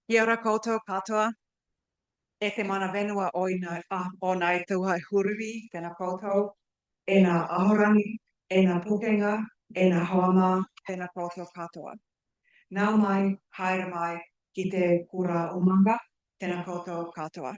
Kia ora koutou katoa. E te mana whenua o nai tauhai huriri, tēnā koutou, e nā ahorangi, e nā pukenga, e nā hoama, tēnā koutou katoa. Nau mai, haere mai, ki te kura umanga, tēnā koutou katoa.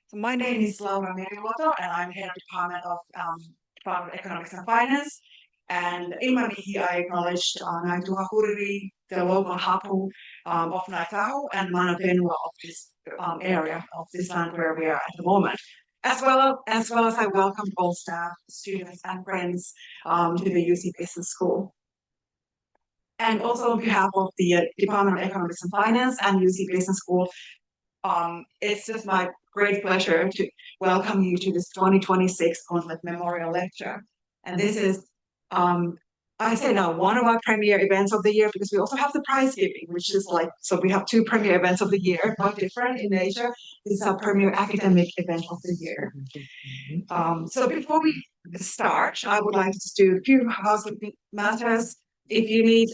So my name is Laura Meriloto, and I'm head of Department of Economics and Finance. And in my mihi, I acknowledged Nai Tuha Huriri, the local hapu of Nai Tahu, and mana whenua of this area, of this land where we are at the moment. As well as I welcomed all staff, students, and friends to the UC Business School. And also on behalf of the Department of Economics and Finance and UC Business School, it's just my great pleasure to welcome you to this 2026 Condliffe Memorial Lecture. And this is, I say now, one of our premier events of the year, because we also have the prize giving, which is like, so we have two premier events of the year, quite different in nature. This is our premier academic event of the year. So before we start, I would like to just do a few housekeeping matters. If you need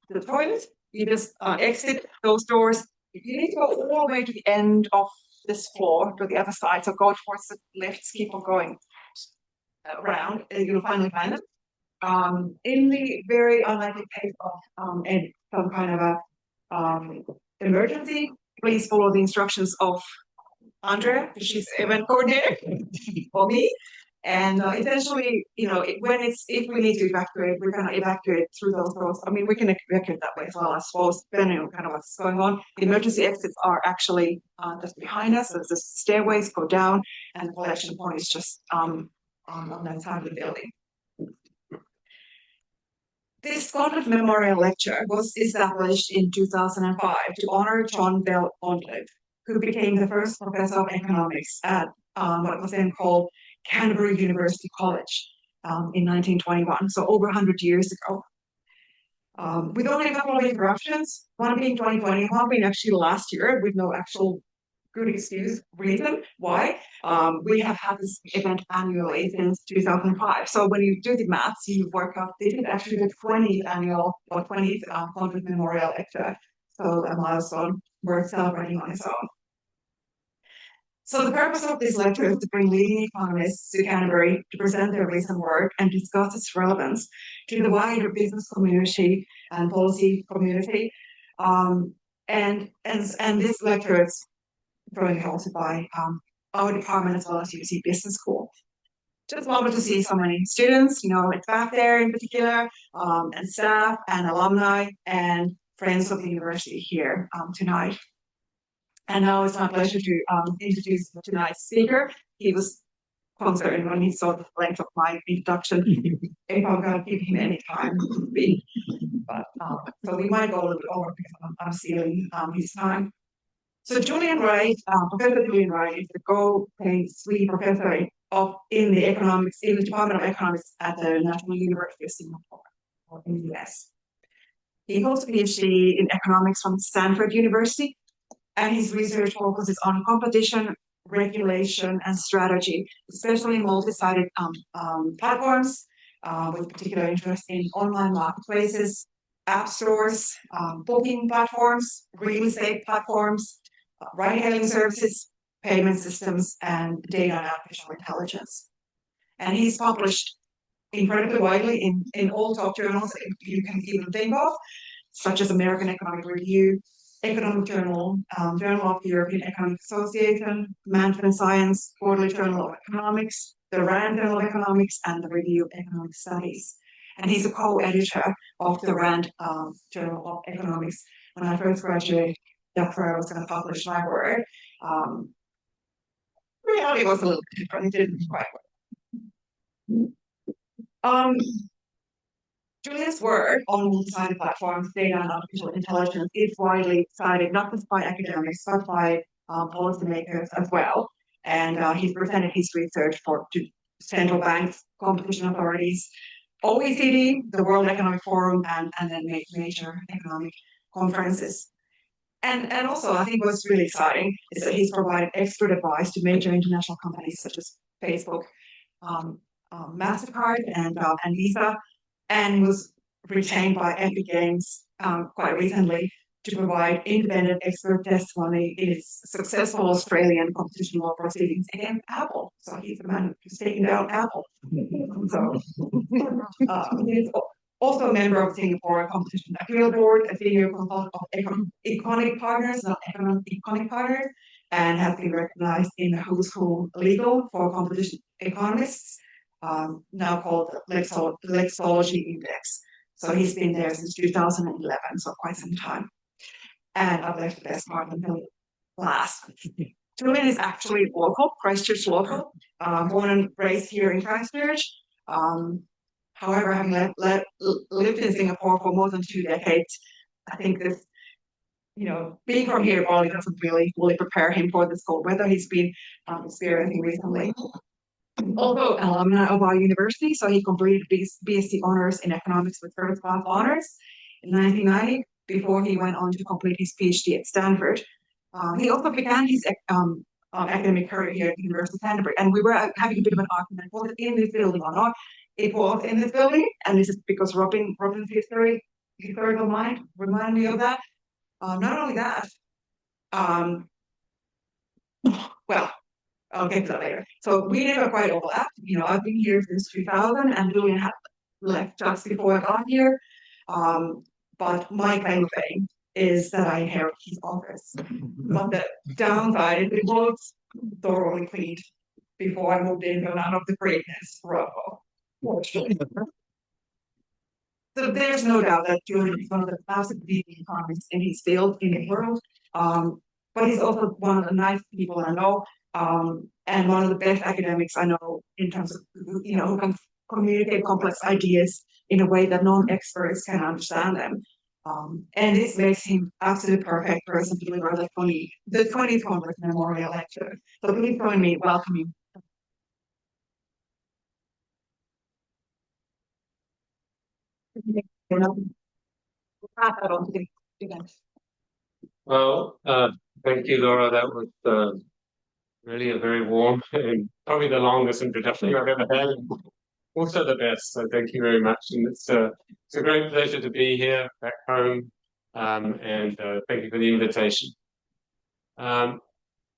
the toilet, you just exit those doors. If you need to go all the way to the end of this floor, to the other side, so go towards the lifts, keep on going around, and you'll finally find them. In the very unlikely case of some kind of a emergency, please follow the instructions of Andrea, she's event coordinator, or me. And essentially, you know, if we need to evacuate, we're going to evacuate through those doors. I mean, we can evacuate that way as well, I suppose, depending on kind of what's going on. The emergency exits are actually just behind us. So the stairways go down, and the collection point is just on that side of the building. This Condliffe Memorial Lecture was established in 2005 to honor John Bell Condliffe, who became the first professor of economics at what was then called Canterbury University College in 1921, so over 100 years ago. With only a couple of interruptions, one being 2020, one being actually last year with no actual good reason why. We have had this event annually since 2005. So when you do the maths, you work out this is actually the 20th annual or 20th Condliffe Memorial Lecture. So a milestone worth celebrating on its own. So the purpose of this lecture is to bring leading economists to Canterbury to present their recent work and discuss its relevance to the wider business community and policy community. And this lecture is jointly hosted by our department as well as UC Business School. Just lovely to see so many students, you know, back there in particular, and staff and alumni and friends of the university here tonight. And now it's my pleasure to introduce tonight's speaker. He was concerned when he saw the length of my introduction if I'm going to give him any time to speak. But so we might go a little bit over because I'm stealing his time. So Julian Wright, Professor Julian Wright is the Go-Pay Suite Professor in the Department of Economics at the National University of Singapore in the US. He holds a PhD in economics from Stanford University, and his research focuses on competition, regulation, and strategy, especially in multi-sided platforms, with particular interest in online marketplaces, app stores, booking platforms, real estate platforms, ride-hailing services, payment systems, and data and artificial intelligence. And he's published incredibly widely in all top journals you can even think of, such as American Economic Review, Economic Journal, Journal of the European Economic Association, Management Science, Quarterly Journal of Economics, the RAND Journal of Economics, and the Review of Economic Studies. And he's a co-editor of the RAND Journal of Economics. When I first graduated, that's where I was going to publish my work. Reality was a little bit different. It didn't quite work. Julian's work on multi-sided platforms, data and artificial intelligence is widely cited, not just by academics, but by policymakers as well. And he's presented his research to central banks, competition authorities, OECD, the World Economic Forum, and then major economic conferences. And also, I think what's really exciting is that he's provided expert advice to major international companies such as Facebook, MasterCard, and Visa, and was retained by Epic Games quite recently to provide independent expert testimony in its successful Australian competition law proceedings against Apple. So he's the man who's taken down Apple. So he's also a member of Singapore Competition Appeal Board, a senior consultant of Economic Partners, not Economic Partners, and has been recognized in the Who's Who Legal for competition economists, now called Lexology Index. So he's been there since 2011, so quite some time. And I've left the best part until last. Julian is actually local, Christchurch local, born and raised here in Christchurch. However, having lived in Singapore for more than 2 decades, I think this, being from here probably doesn't really prepare him for this cold weather he's been experiencing recently. Also, an alumni of our university, so he completed BSc honors in economics with first class honors in 1990 before he went on to complete his PhD at Stanford. He also began his academic career here at the University of Canterbury, and we were having a bit of an argument, was it in this building or not? It was in this building, and this is because Robin's historical mind reminded me of that. Not only that, well, I'll get to that later. So we never quite overlapped. I've been here since 2000, and Julian had left just before I got here. But my claim to fame is that I inherited his office. But the downside is it was thoroughly cleaned before I moved in, but none of the greatness forever. So there's no doubt that Julian is one of the fastest leading economists in his field in the world. But he's also one of the nicest people I know, and one of the best academics I know in terms of, who can communicate complex ideas in a way that non-experts can understand them. And this makes him absolutely perfect person to deliver the 20th Condliffe Memorial Lecture. So please join me in welcoming. Well, thank you, Laura. That was really a very warm and probably the longest introduction I've ever had. And also the best. So thank you very much. And it's a great pleasure to be here back home. And thank you for the invitation. I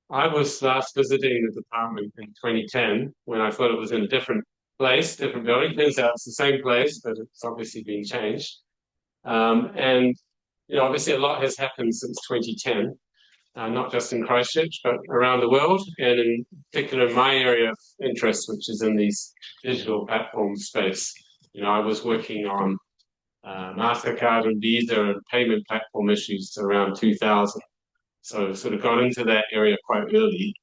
was last visiting the department in 2010 when I thought it was in a different place, different building. Turns out it's the same place, but it's obviously been changed. And obviously a lot has happened since 2010, not just in Christchurch, but around the world, and in particular in my area of interest, which is in these digital platform space. I was working on MasterCard and Visa and payment platform issues around 2000. So sort of got into that area quite early.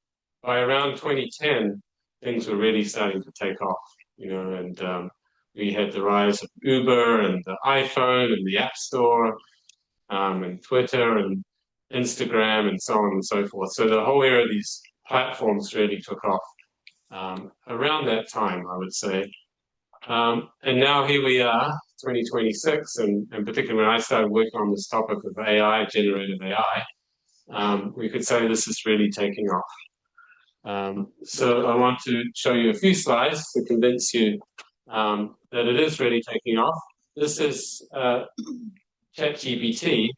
By around 2010, things were really starting to take off, and we had the rise of Uber and the iPhone and the App Store, and Twitter and Instagram and so on and so forth. So the whole area of these platforms really took off around that time, I would say. And now here we are, 2026, and particularly when I started working on this topic of AI, generative AI, we could say this is really taking off. So I want to show you a few slides to convince you that it is really taking off. This is ChatGPT.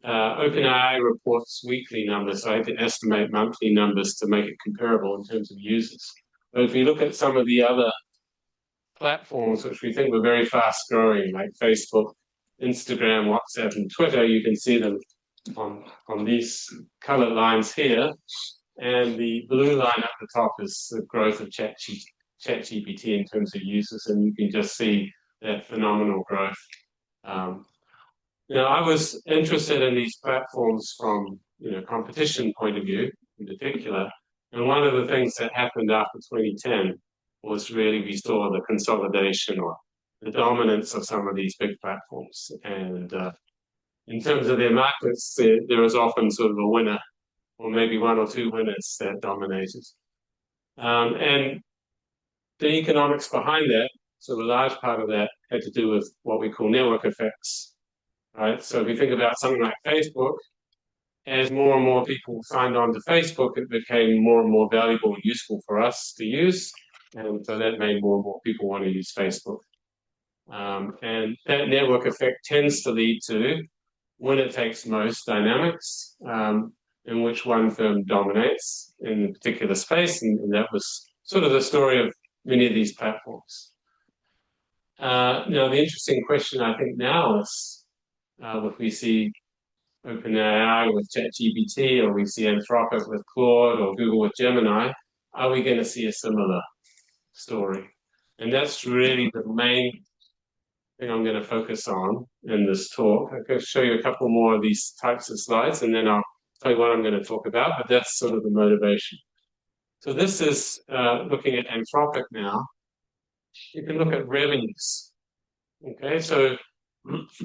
OpenAI reports weekly numbers, so I had to estimate monthly numbers to make it comparable in terms of users. But if you look at some of the other platforms which we think were very fast growing, like Facebook, Instagram, WhatsApp, and Twitter, you can see them on these colored lines here. And the blue line at the top is the growth of ChatGPT in terms of users, and you can just see that phenomenal growth. I was interested in these platforms from competition point of view in particular, and one of the things that happened after 2010 was really we saw the consolidation or the dominance of some of these big platforms. And in terms of their markets, there was often sort of a winner, or maybe one or two winners that dominated. And the economics behind that, so a large part of that had to do with what we call network effects. Right? So if you think about something like Facebook, as more and more people signed on to Facebook, it became more and more valuable and useful for us to use. And so that made more and more people want to use Facebook. And that network effect tends to lead to winner takes most dynamics, in which one firm dominates in a particular space, and that was sort of the story of many of these platforms. Now, the interesting question I think now is, if we see OpenAI with ChatGPT, or we see Anthropic with Claude, or Google with Gemini, are we going to see a similar story? And that's really the main thing I'm going to focus on in this talk. I'm going to show you a couple more of these types of slides, and then I'll tell you what I'm going to talk about, but that's sort of the motivation. So this is looking at Anthropic now. You can look at revenues. Okay, so,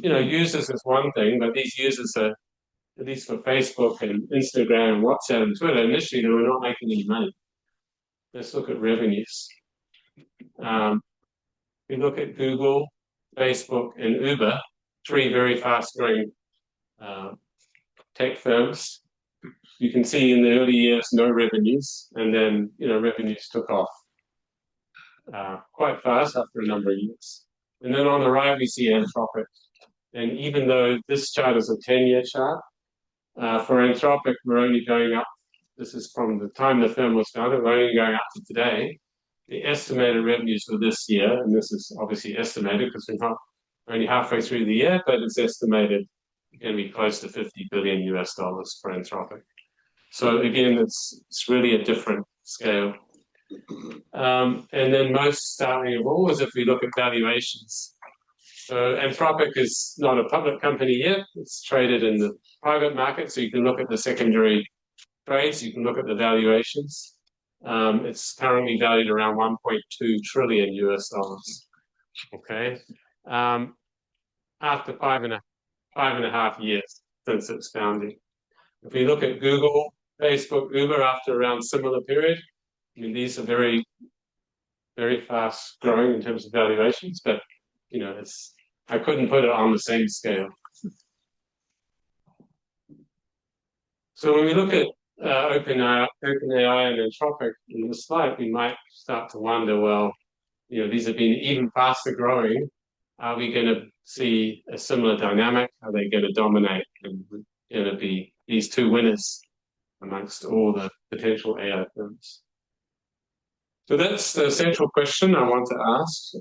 users is one thing, but these users are, at least for Facebook and Instagram, WhatsApp and Twitter, initially they were not making any money. Let's look at revenues. We look at Google, Facebook, and Uber, three very fast-growing tech firms. You can see in the early years, no revenues, and then, revenues took off quite fast after a number of years. And then on the right, we see Anthropic. And even though this chart is a 10-year chart, for Anthropic, we're only going up. This is from the time the firm was founded, we're only going up to today. The estimated revenues for this year, and this is obviously estimated because we're not only halfway through the year, but it's estimated going to be close to $50 billion US for Anthropic. So again, it's really a different scale. And then most startling of all is if we look at valuations. So Anthropic is not a public company yet. It's traded in the private market. So you can look at the secondary trades. You can look at the valuations. It's currently valued around 1.2 trillion US dollars. Okay. After five and a half years since its founding. If we look at Google, Facebook, Uber after around similar period, I mean, these are very, very fast growing in terms of valuations, but I couldn't put it on the same scale. So when we look at OpenAI and Anthropic in the slide, we might start to wonder, well, these have been even faster growing. Are we going to see a similar dynamic? Are they going to dominate and going to be these two winners amongst all the potential AI firms? So that's the central question I want to ask.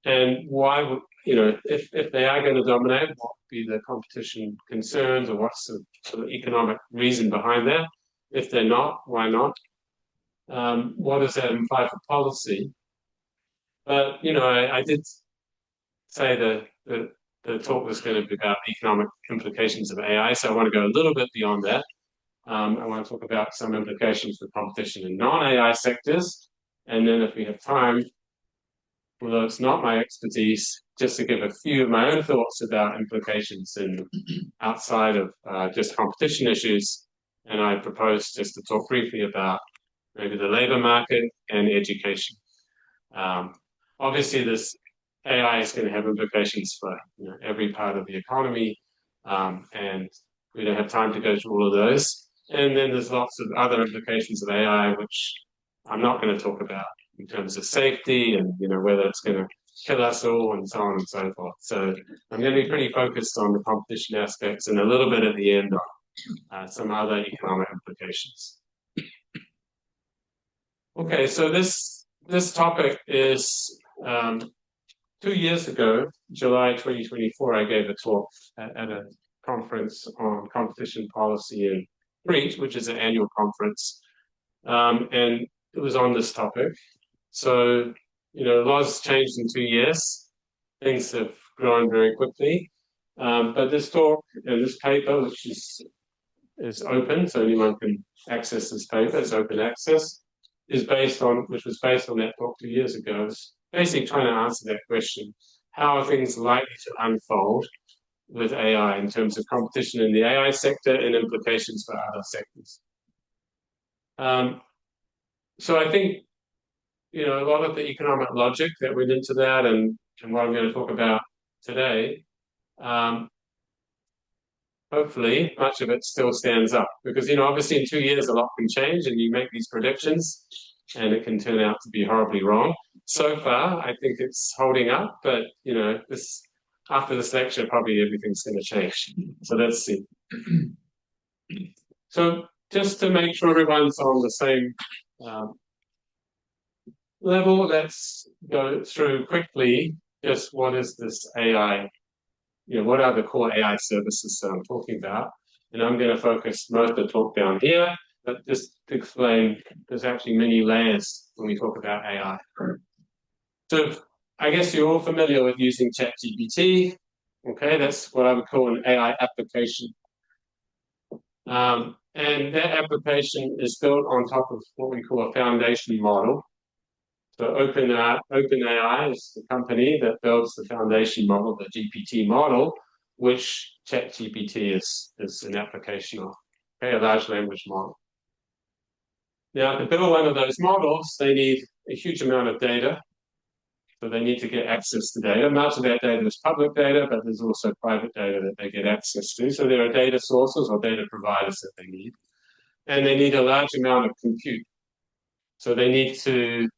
And why would, if they are going to dominate, what would be the competition concerns, or what's the sort of economic reason behind that? If they're not, why not? What does that imply for policy? But, I did say that the talk was going to be about economic implications of AI, so I want to go a little bit beyond that. I want to talk about some implications for competition in non-AI sectors, and then if we have time, although it's not my expertise, just to give a few of my own thoughts about implications outside of just competition issues, and I propose just to talk briefly about maybe the labor market and education. Obviously, this AI is going to have implications for every part of the economy, and we don't have time to go through all of those. And then there's lots of other implications of AI, which I'm not going to talk about in terms of safety and whether it's going to kill us all and so on and so forth. So I'm going to be pretty focused on the competition aspects and a little bit at the end on some other economic implications. Okay, so this topic is 2 years ago, July 2024, I gave a talk at a conference on competition policy in Crete, which is an annual conference, and it was on this topic. So, a lot has changed in 2 years. Things have grown very quickly. But this talk and this paper, which is open, so anyone can access this paper, it's open access, which was based on that talk 2 years ago, is basically trying to answer that question. How are things likely to unfold with AI in terms of competition in the AI sector and implications for other sectors? So I think, a lot of the economic logic that went into that and what I'm going to talk about today, hopefully much of it still stands up, because, obviously in 2 years a lot can change and you make these predictions and it can turn out to be horribly wrong. So far, I think it's holding up, but, after this lecture, probably everything's going to change. So let's see. So just to make sure everyone's on the same level, let's go through quickly just what is this AI, what are the core AI services that I'm talking about? And I'm going to focus most of the talk down here, but just to explain, there's actually many layers when we talk about AI. So I guess you're all familiar with using ChatGPT. Okay, that's what I would call an AI application. And that application is built on top of what we call a foundation model. So OpenAI is the company that builds the foundation model, the GPT model, which ChatGPT is an application of, okay, a large language model. Now, to build one of those models, they need a huge amount of data. So they need to get access to data. Much of that data is public data, but there's also private data that they get access to. So there are data sources or data providers that they need. And they need a large amount of compute. So they need to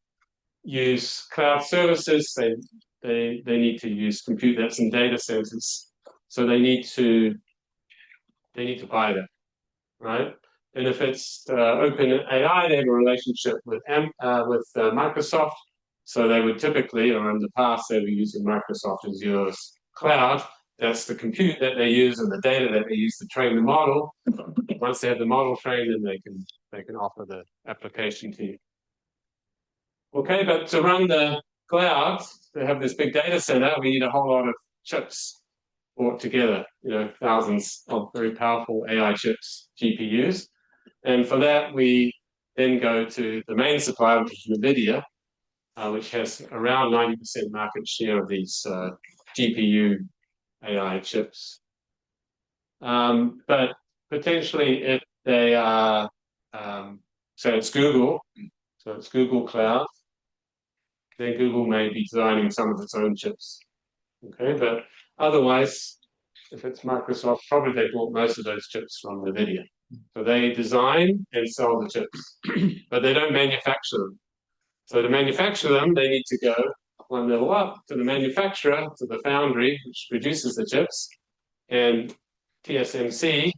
use cloud services. They need to use compute that's in data centers. So they need to buy that, right? And if it's OpenAI, they have a relationship with Microsoft. So they would typically, or in the past, they were using Microsoft Azure's cloud. That's the compute that they use and the data that they use to train the model. Once they have the model trained, then they can offer the application to you. Okay, but to run the cloud, they have this big data center. We need a whole lot of chips brought together. Thousands of very powerful AI chips, GPUs. And for that, we then go to the main supplier, which is NVIDIA, which has around 90% market share of these GPU AI chips. But potentially, if they are, so it's Google Cloud, then Google may be designing some of its own chips. Okay, but otherwise, if it's Microsoft, probably they bought most of those chips from NVIDIA. So they design and sell the chips, but they don't manufacture them. So to manufacture them, they need to go one level up to the manufacturer, to the foundry, which produces the chips. And TSMC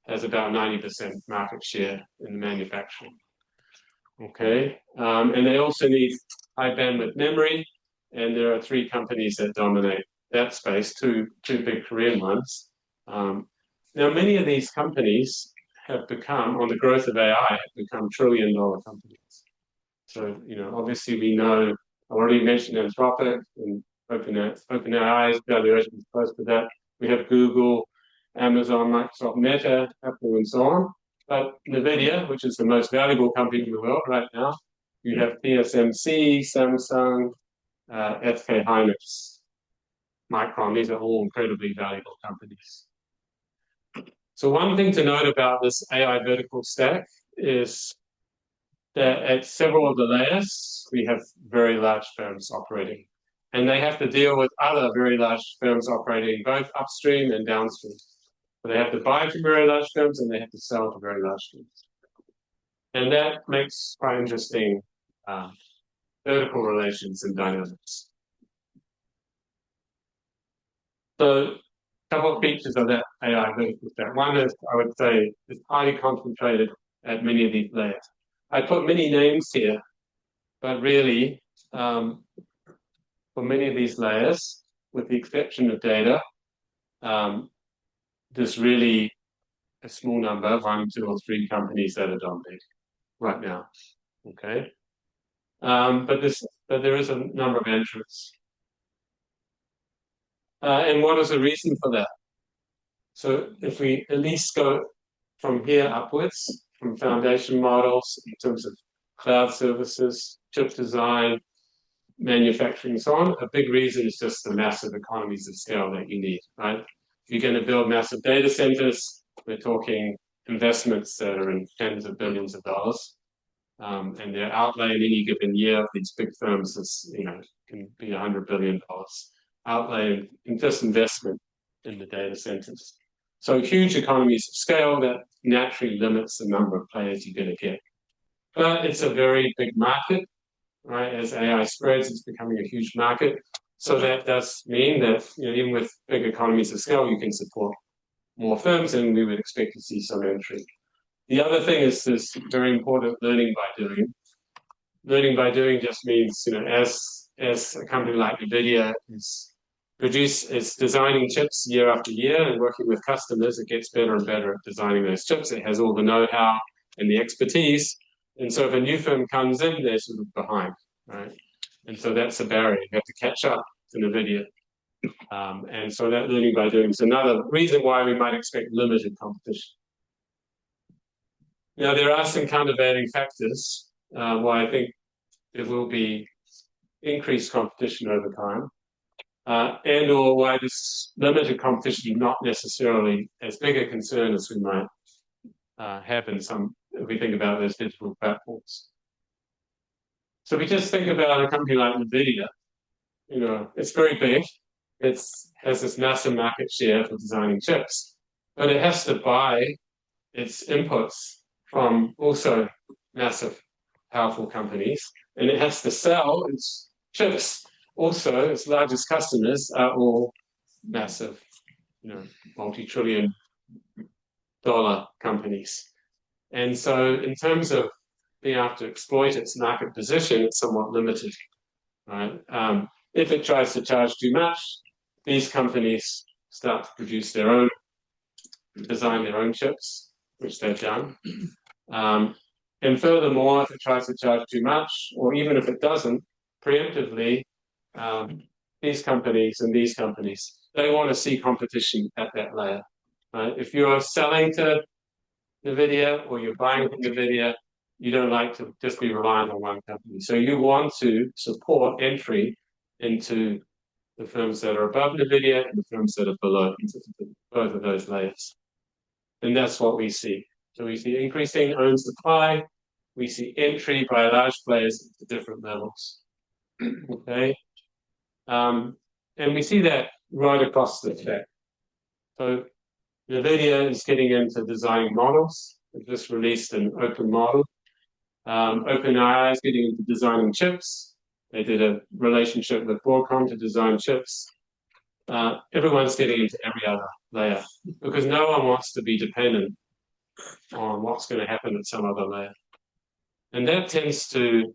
has about 90% market share in the manufacturing. Okay, and they also need high bandwidth memory, and there are 3 companies that dominate that space, two big Korean ones. Now, many of these companies have become, on the growth of AI, have become trillion-dollar companies. So, obviously we know, I already mentioned Anthropic and OpenAI's valuation is close to that. We have Google, Amazon, Microsoft, Meta, Apple, and so on. But NVIDIA, which is the most valuable company in the world right now, you have TSMC, Samsung, SK Hynix, Micron. These are all incredibly valuable companies. So one thing to note about this AI vertical stack is that at several of the layers, we have very large firms operating. And they have to deal with other very large firms operating both upstream and downstream. So they have to buy from very large firms and they have to sell to very large firms. And that makes quite interesting vertical relations and dynamics. So a couple of features of that AI vertical stack. One is, I would say, it's highly concentrated at many of these layers. I put many names here, but really, for many of these layers, with the exception of data, there's really a small number, 1, 2, or 3 companies that are dominating right now. Okay, but there is a number of entrants. And what is the reason for that? So if we at least go from here upwards, from foundation models in terms of cloud services, chip design, manufacturing, and so on, a big reason is just the massive economies of scale that you need, right? If you're going to build massive data centers, we're talking investments that are in tens of billions of dollars. And their outlay in any given year of these big firms is, can be $100 billion outlay in just investment in the data centers. So huge economies of scale that naturally limits the number of players you're going to get. But it's a very big market, right? As AI spreads, it's becoming a huge market. So that does mean that, even with big economies of scale, you can support more firms, and we would expect to see some entry. The other thing is this very important learning by doing. Learning by doing just means, as a company like NVIDIA is designing chips year after year and working with customers, it gets better and better at designing those chips. It has all the know-how and the expertise. And so if a new firm comes in, they're sort of behind, right? And so that's a barrier. You have to catch up to NVIDIA. And so that learning by doing is another reason why we might expect limited competition. Now, there are some countervailing factors why I think there will be increased competition over time, and or why this limited competition is not necessarily as big a concern as we might have in some, if we think about those digital platforms. So we just think about a company like NVIDIA, it's very big. It has this massive market share for designing chips, but it has to buy its inputs from also massive, powerful companies, and it has to sell its chips. Also, its largest customers are all massive, multi-trillion dollar companies. And so in terms of being able to exploit its market position, it's somewhat limited, right? If it tries to charge too much, these companies start to produce their own, design their own chips, which they've done. And furthermore, if it tries to charge too much, or even if it doesn't, preemptively, these companies and these companies, they want to see competition at that layer. Right? If you're selling to NVIDIA or you're buying from NVIDIA, you don't like to just be reliant on one company. So you want to support entry into the firms that are above NVIDIA and the firms that are below, both of those layers. And that's what we see. So we see increasing own supply. We see entry by large players at different levels. Okay. And we see that right across the stack. So NVIDIA is getting into designing models. They've just released an open model. OpenAI is getting into designing chips. They did a relationship with Broadcom to design chips. Everyone's getting into every other layer because no one wants to be dependent on what's going to happen at some other layer. And that tends to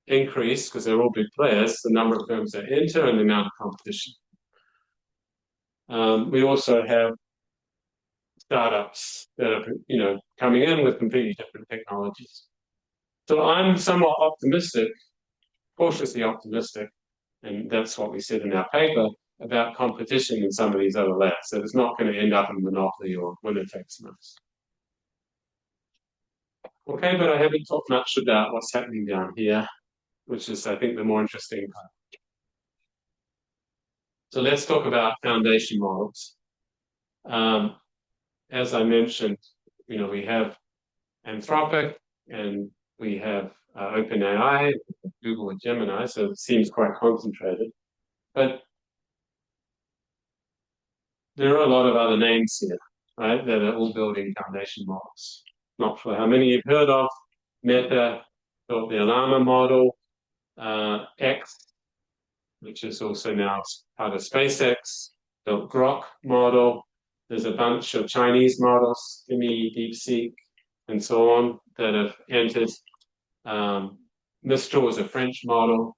increase, because they're all big players, the number of firms that enter and the amount of competition. We also have startups that are, coming in with completely different technologies. So I'm somewhat optimistic, cautiously optimistic, and that's what we said in our paper about competition in some of these other layers. So it's not going to end up in monopoly or winner takes most. Okay, but I haven't talked much about what's happening down here, which is, I think, the more interesting part. So let's talk about foundation models. As I mentioned, we have Anthropic and we have OpenAI, Google and Gemini, so it seems quite concentrated. But there are a lot of other names here, right, that are all building foundation models. Not sure how many you've heard of. Meta built the Llama model, X, which is also now part of SpaceX, built Grok model. There's a bunch of Chinese models, Kimi, DeepSeek, and so on, that have entered. Mistral is a French model.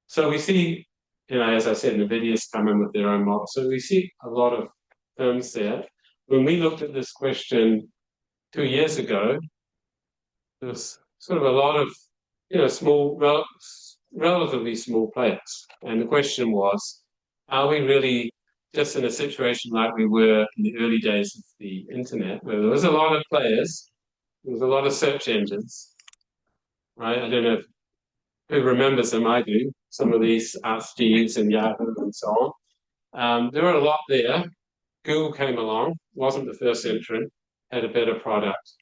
So we see, as I said, NVIDIA's come in with their own model. So we see a lot of firms there. When we looked at this question 2 years ago, there was sort of a lot of, small, relatively small players. And the question was, are we really just in a situation like we were in the early days of the internet, where there was a lot of players, there was a lot of search engines, right? I don't know who remembers them. I do. Some of these Ask Jeeves and Yahoo and so on. There were a lot there. Google came along, wasn't the first entrant, had a better product,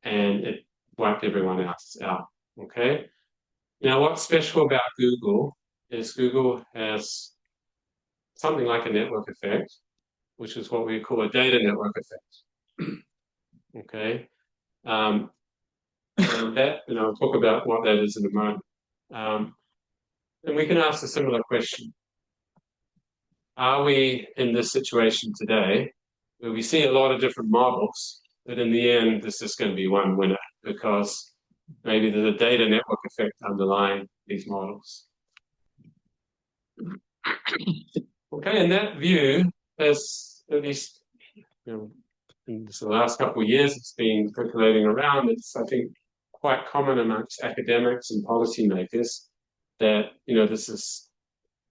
and it wiped everyone else out. Okay. Now, what's special about Google is Google has something like a network effect, which is what we call a data network effect. Okay. And that, I'll talk about what that is in a moment. And we can ask a similar question. are we in this situation today where we see a lot of different models, but in the end, there's just going to be one winner because maybe there's a data network effect underlying these models. Okay, and that view has, at least, in the last couple of years, it's been circulating around. It's, I think, quite common amongst academics and policymakers that,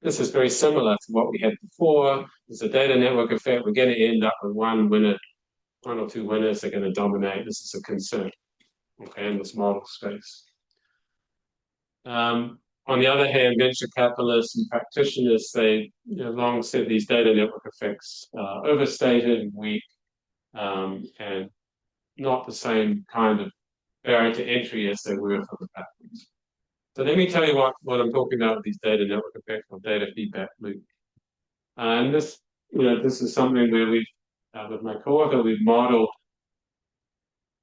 this is very similar to what we had before. There's a data network effect. We're going to end up with one winner, one or two winners are going to dominate. This is a concern, okay, in this model space. On the other hand, venture capitalists and practitioners, they long said these data network effects are overstated and weak, and not the same kind of barrier to entry as they were for the platforms. So let me tell you what I'm talking about with these data network effects or data feedback loop. And this is something where we've, with my co-author, we've modeled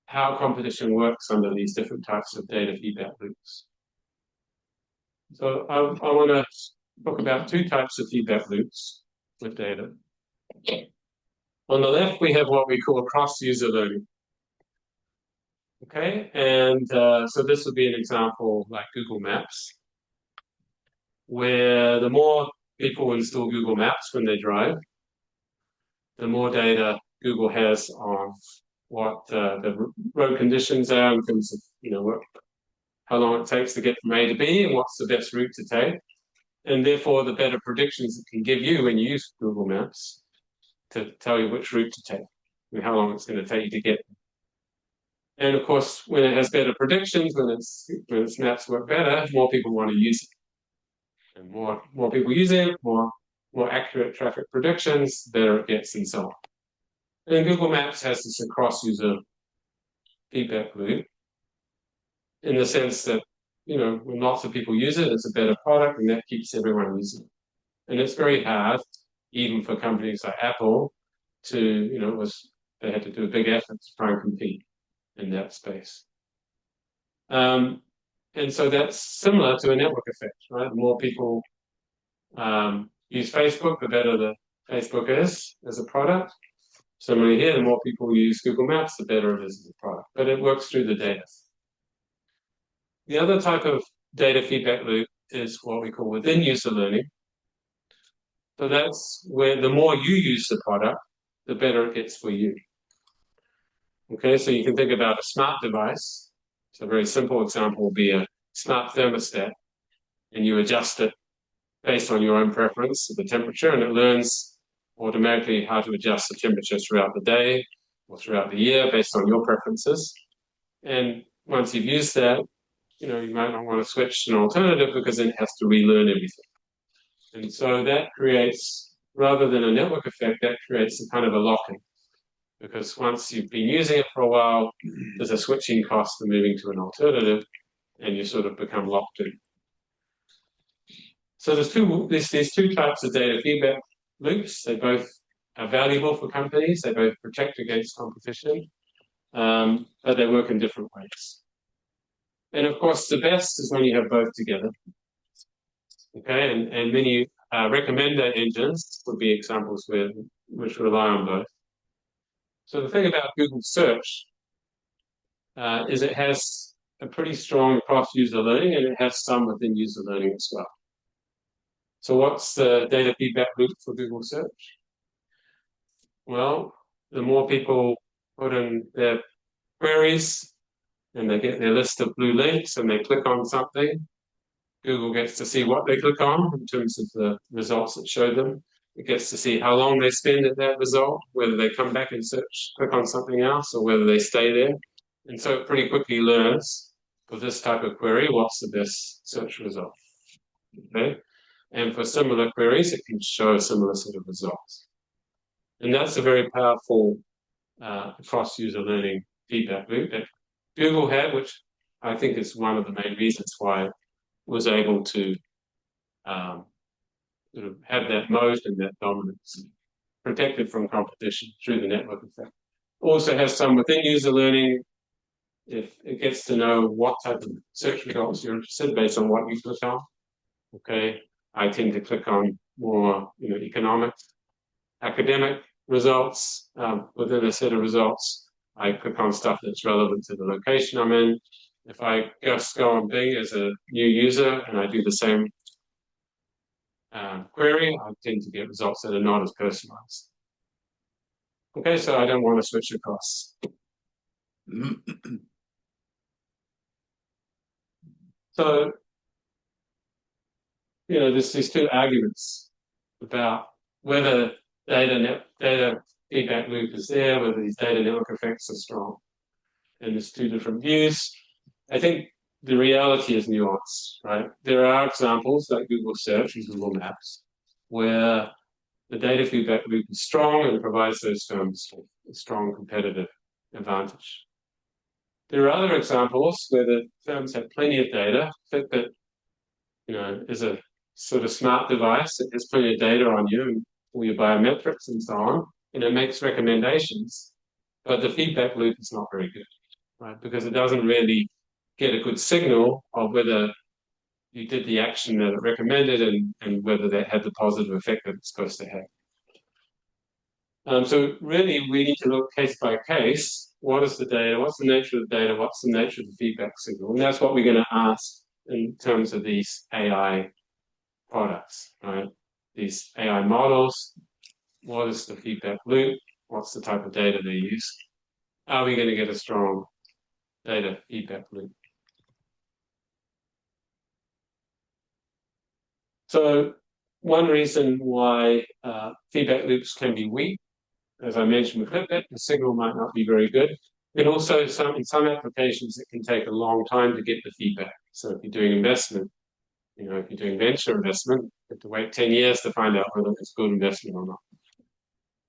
how competition works under these different types of data feedback loops. So I want to talk about two types of feedback loops with data. On the left, we have what we call cross-user learning. Okay, and so this would be an example like Google Maps, where the more people install Google Maps when they drive, the more data Google has on what the road conditions are in terms of, how long it takes to get from A to B and what's the best route to take. And therefore, the better predictions it can give you when you use Google Maps to tell you which route to take and how long it's going to take you to get there. And of course, when it has better predictions, when its maps work better, more people want to use it. And more people use it, more accurate traffic predictions, the better it gets, and so on. And Google Maps has this cross-user feedback loop in the sense that, when lots of people use it, it's a better product, and that keeps everyone using it. And it's very hard, even for companies like Apple, to, they had to do a big effort to try and compete in that space. And so that's similar to a network effect, right? The more people use Facebook, the better the Facebook is as a product. Similarly here, the more people use Google Maps, the better it is as a product. But it works through the data. The other type of data feedback loop is what we call within user learning. So that's where the more you use the product, the better it gets for you. Okay, so you can think about a smart device. So a very simple example will be a smart thermostat, and you adjust it based on your own preference of the temperature, and it learns automatically how to adjust the temperature throughout the day or throughout the year based on your preferences. And once you've used that, you might not want to switch to an alternative because then it has to relearn everything. And so that creates, rather than a network effect, that creates a kind of a lock-in. Because once you've been using it for a while, there's a switching cost for moving to an alternative, and you sort of become locked in. So there's these two types of data feedback loops. They both are valuable for companies. They both protect against competition, but they work in different ways. And of course, the best is when you have both together. Okay, and many recommender engines would be examples which rely on both. So the thing about Google Search is it has a pretty strong cross-user learning, and it has some within user learning as well. So what's the data feedback loop for Google Search? Well, the more people put in their queries and they get their list of blue links and they click on something, Google gets to see what they click on in terms of the results that show them. It gets to see how long they spend at that result, whether they come back and click on something else, or whether they stay there. And so it pretty quickly learns for this type of query, what's the best search result. Okay? And for similar queries, it can show a similar set of results. And that's a very powerful cross-user learning feedback loop that Google had, which I think is one of the main reasons why it was able to sort of have that mode and that dominance, protected from competition through the network effect. Also has some within user learning. If it gets to know what type of search results you're interested in based on what you click on. Okay, I tend to click on more, economic, academic results within a set of results. I click on stuff that's relevant to the location I'm in. If I just go on Bing as a new user and I do the same query, I tend to get results that are not as personalized. Okay, so I don't want to switch across. So, there's these two arguments about whether data feedback loop is there, whether these data network effects are strong. And there's two different views. I think the reality is nuanced, right? There are examples like Google Search and Google Maps where the data feedback loop is strong and provides those firms a strong competitive advantage. There are other examples where the firms have plenty of data. Fitbit, is a sort of smart device that has plenty of data on you and all your biometrics and so on, and it makes recommendations, but the feedback loop is not very good, right? Because it doesn't really get a good signal of whether you did the action that it recommended and whether that had the positive effect that it's supposed to have. So really, we need to look case by case. What is the data? What's the nature of the data? What's the nature of the feedback signal? And that's what we're going to ask in terms of these AI products, right? These AI models. What is the feedback loop? What's the type of data they use? Are we going to get a strong data feedback loop? So one reason why feedback loops can be weak, as I mentioned with Fitbit, the signal might not be very good. And also in some applications, it can take a long time to get the feedback. So if you're doing investment, if you're doing venture investment, you have to wait 10 years to find out whether it's good investment or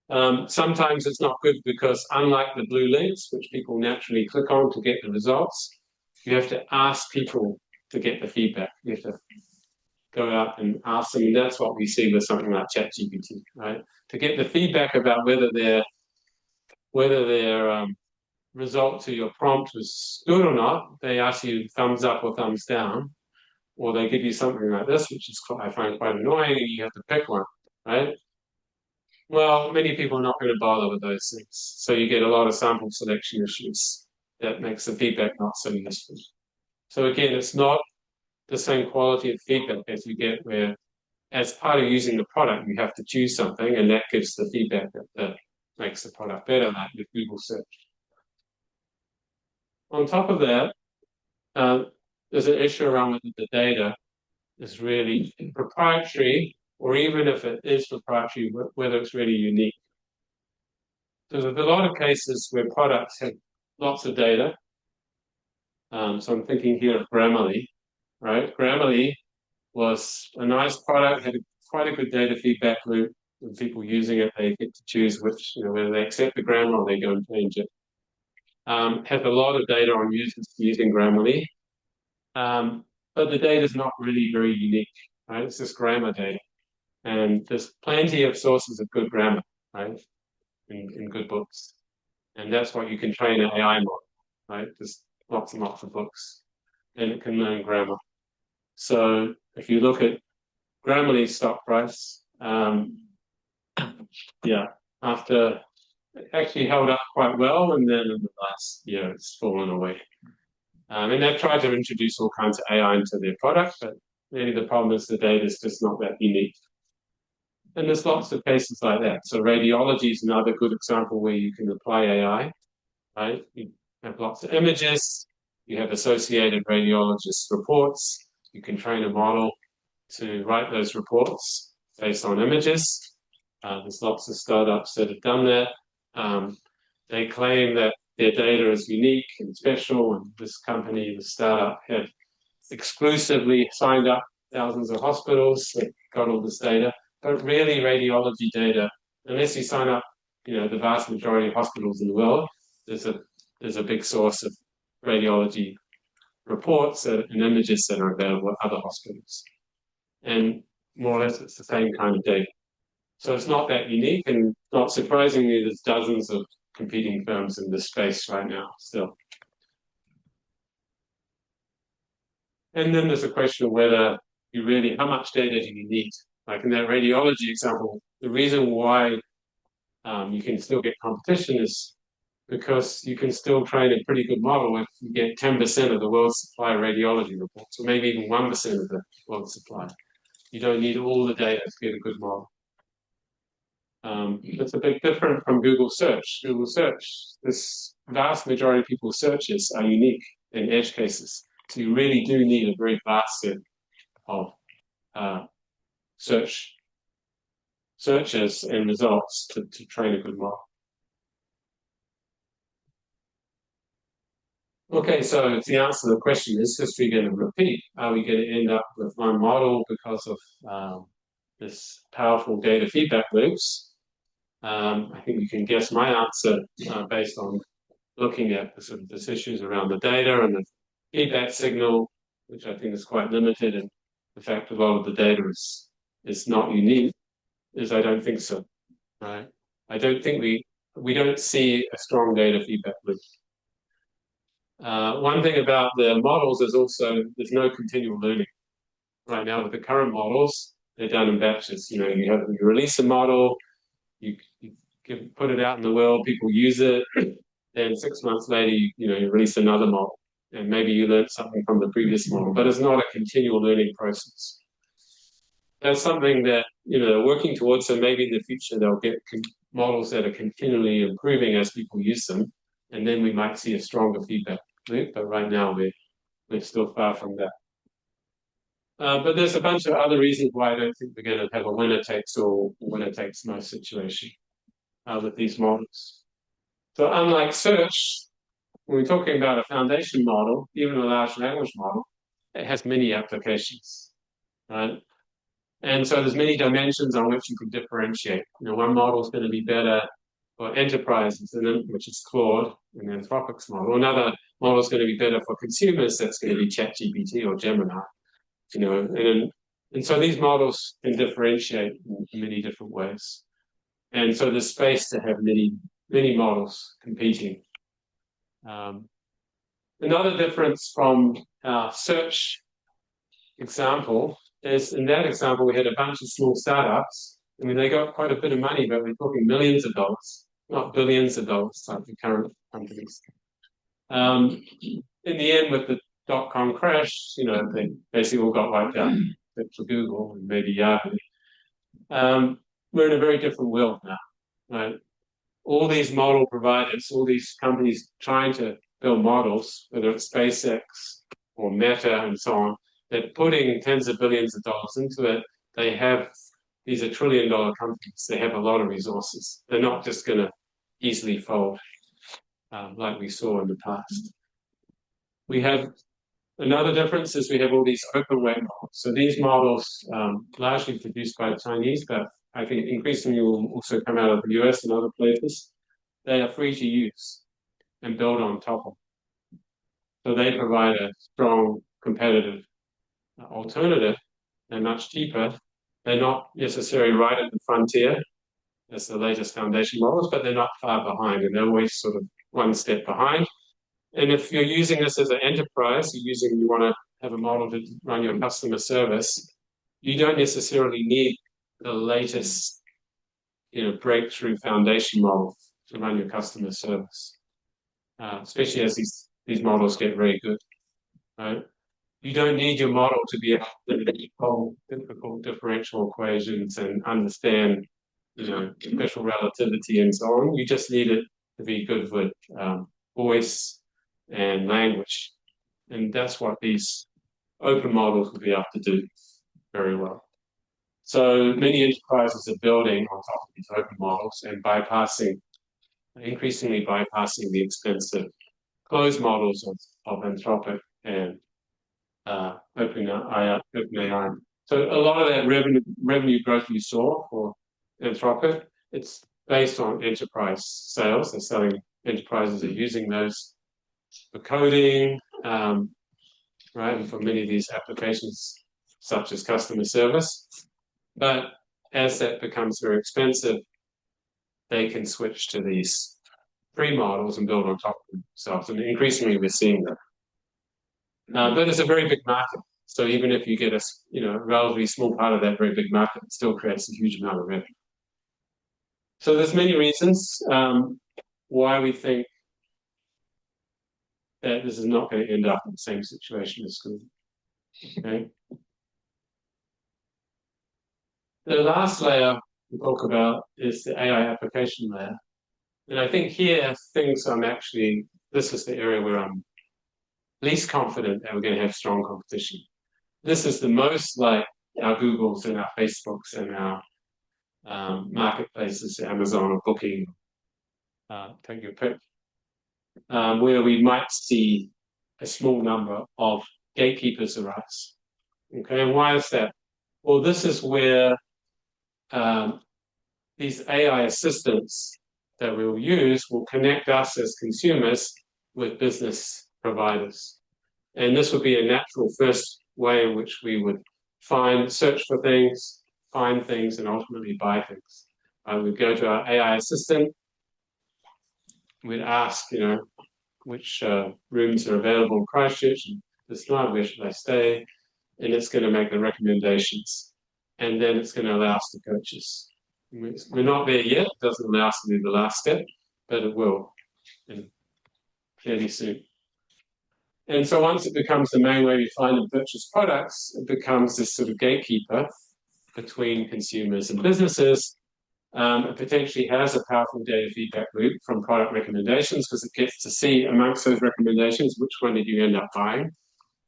not. Sometimes it's not good because unlike the blue links, which people naturally click on to get the results, you have to ask people to get the feedback. You have to go out and ask them, and that's what we see with something like ChatGPT, right? To get the feedback about whether their result to your prompt was good or not, they ask you thumbs up or thumbs down, or they give you something like this, which is I find quite annoying, and you have to pick one, right? Well, many people are not going to bother with those things, so you get a lot of sample selection issues that makes the feedback not so useful. So again, it's not the same quality of feedback as you get where, as part of using the product, you have to choose something, and that gives the feedback that makes the product better, like with Google Search. On top of that, there's an issue around whether the data is really proprietary, or even if it is proprietary, whether it's really unique. So there's a lot of cases where products have lots of data. So I'm thinking here of Grammarly, right? Grammarly was a nice product, had quite a good data feedback loop. When people using it, they get to choose which, whether they accept the grammar or they go and change it. Has a lot of data on users using Grammarly, but the data is not really very unique, right? It's just grammar data, and there's plenty of sources of good grammar, right, in good books, and that's what you can train an AI model, right? There's lots and lots of books, and it can learn grammar. So if you look at Grammarly's stock price, after it actually held up quite well, and then in the last year it's fallen away. And they've tried to introduce all kinds of AI into their product, but really the problem is the data is just not that unique. And there's lots of cases like that. So radiology is another good example where you can apply AI, right? You have lots of images, you have associated radiologist reports, you can train a model to write those reports based on images. There's lots of startups that have done that. They claim that their data is unique and special, and this company, the startup, had exclusively signed up thousands of hospitals that got all this data. But really, radiology data, unless you sign up, the vast majority of hospitals in the world, there's a big source of radiology reports and images that are available at other hospitals. And more or less, it's the same kind of data. So it's not that unique, and not surprisingly, there's dozens of competing firms in this space right now still. And then there's a question of whether how much data do you need, Like in that radiology example, the reason why you can still get competition is because you can still train a pretty good model if you get 10% of the world's supply of radiology reports, or maybe even 1% of the world's supply. You don't need all the data to get a good model. It's a bit different from Google search. Google search, this vast majority of people's searches are unique in edge cases. So you really do need a very vast set of searches and results to train a good model. Okay, so the answer to the question, is history going to repeat? Are we going to end up with one model because of this powerful data feedback loops? I think you can guess my answer based on looking at the sort of these issues around the data and the feedback signal, which I think is quite limited, and the fact a lot of the data is not unique, is I don't think so. Right? I don't think we don't see a strong data feedback loop. One thing about the models is also there's no continual learning. Right now with the current models, they're done in batches. You know, you release a model, you put it out in the world, people use it, then 6 months later, you release another model, and maybe you learned something from the previous model, but it's not a continual learning process. That's something that they're working towards. So maybe in the future they'll get models that are continually improving as people use them, and then we might see a stronger feedback loop. But right now we're still far from that. But there's a bunch of other reasons why I don't think we're going to have a winner takes all, winner takes most situation with these models. So unlike search, when we're talking about a foundation model, even a large language model, it has many applications, right? And so there's many dimensions on which you can differentiate. One model is going to be better for enterprises, which is Claude, and Anthropic's model. Another model is going to be better for consumers. That's going to be ChatGPT or Gemini. And so these models can differentiate in many different ways. And so there's space to have many models competing. Another difference from our search example is in that example, we had a bunch of small startups. I mean, they got quite a bit of money, but we're talking millions of dollars, not billions of dollars like the current companies. In the end, with the dot-com crash, they basically all got wiped out, except for Google and maybe Yahoo. We're in a very different world now, right? All these model providers, all these companies trying to build models, whether it's SpaceX or Meta and so on, they're putting tens of billions of dollars into it. These are trillion-dollar companies. They have a lot of resources. They're not just going to easily fold like we saw in the past. We have another difference is we have all these open weight models. So these models, largely produced by the Chinese, but I think increasingly will also come out of the US and other places. They are free to use and build on top of. So they provide a strong competitive alternative. They're much cheaper. They're not necessarily right at the frontier as the latest foundation models, but they're not far behind, and they're always sort of one step behind. And if you're using this as an enterprise, you want to have a model to run your customer service, you don't necessarily need the latest, breakthrough foundation model to run your customer service, especially as these models get very good, right? You don't need your model to be able to solve difficult differential equations and understand, special relativity and so on. You just need it to be good with voice and language. And that's what these open models will be able to do very well. So many enterprises are building on top of these open models and increasingly bypassing the expensive closed models of Anthropic and OpenAI. So a lot of that revenue growth you saw for Anthropic, it's based on enterprise sales. They're selling, enterprises are using those for coding, right, and for many of these applications, such as customer service. But as that becomes very expensive, they can switch to these free models and build on top of themselves. And increasingly, we're seeing that. But it's a very big market. So even if you get a relatively small part of that very big market, it still creates a huge amount of revenue. So there's many reasons why we think that this is not going to end up in the same situation as Google. Okay. The last layer we talk about is the AI application layer. And I think here this is the area where I'm least confident that we're going to have strong competition. This is the most like our Googles and our Facebooks and our marketplaces, Amazon or Booking, take your pick, where we might see a small number of gatekeepers arise. Okay, and why is that? Well, this is where these AI assistants that we'll use will connect us as consumers with business providers. And this would be a natural first way in which we would search for things, find things, and ultimately buy things. We'd go to our AI assistant, we'd ask, which rooms are available in Christchurch and this night, where should I stay? And it's going to make the recommendations. And then it's going to allow us to purchase. We're not there yet. It doesn't allow us to do the last step, but it will, fairly soon. And so once it becomes the main way we find and purchase products, it becomes this sort of gatekeeper between consumers and businesses. It potentially has a powerful data feedback loop from product recommendations because it gets to see amongst those recommendations which one did you end up buying,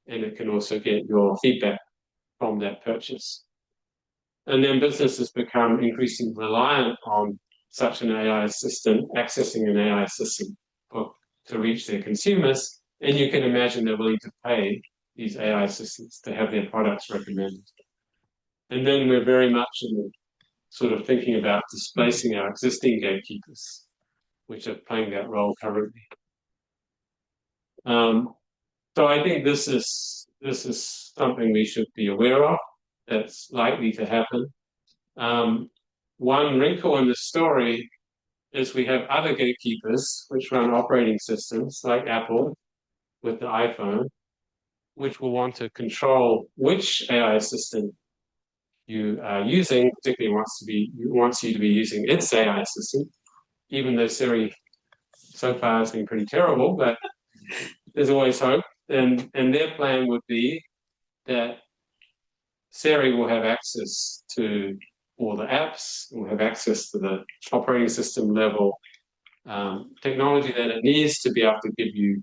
and it can also get your feedback from that purchase. And then businesses become increasingly reliant on such an AI assistant, accessing an AI assistant to reach their consumers. And you can imagine they're willing to pay these AI assistants to have their products recommended. And then we're very much in the sort of thinking about displacing our existing gatekeepers, which are playing that role currently. So I think this is something we should be aware of. That's likely to happen. One wrinkle in the story is we have other gatekeepers which run operating systems like Apple with the iPhone, which will want to control which AI assistant you are using, particularly wants you to be using its AI assistant, even though Siri so far has been pretty terrible, but there's always hope. And their plan would be that Siri will have access to all the apps, will have access to the operating system level technology that it needs to be able to give you,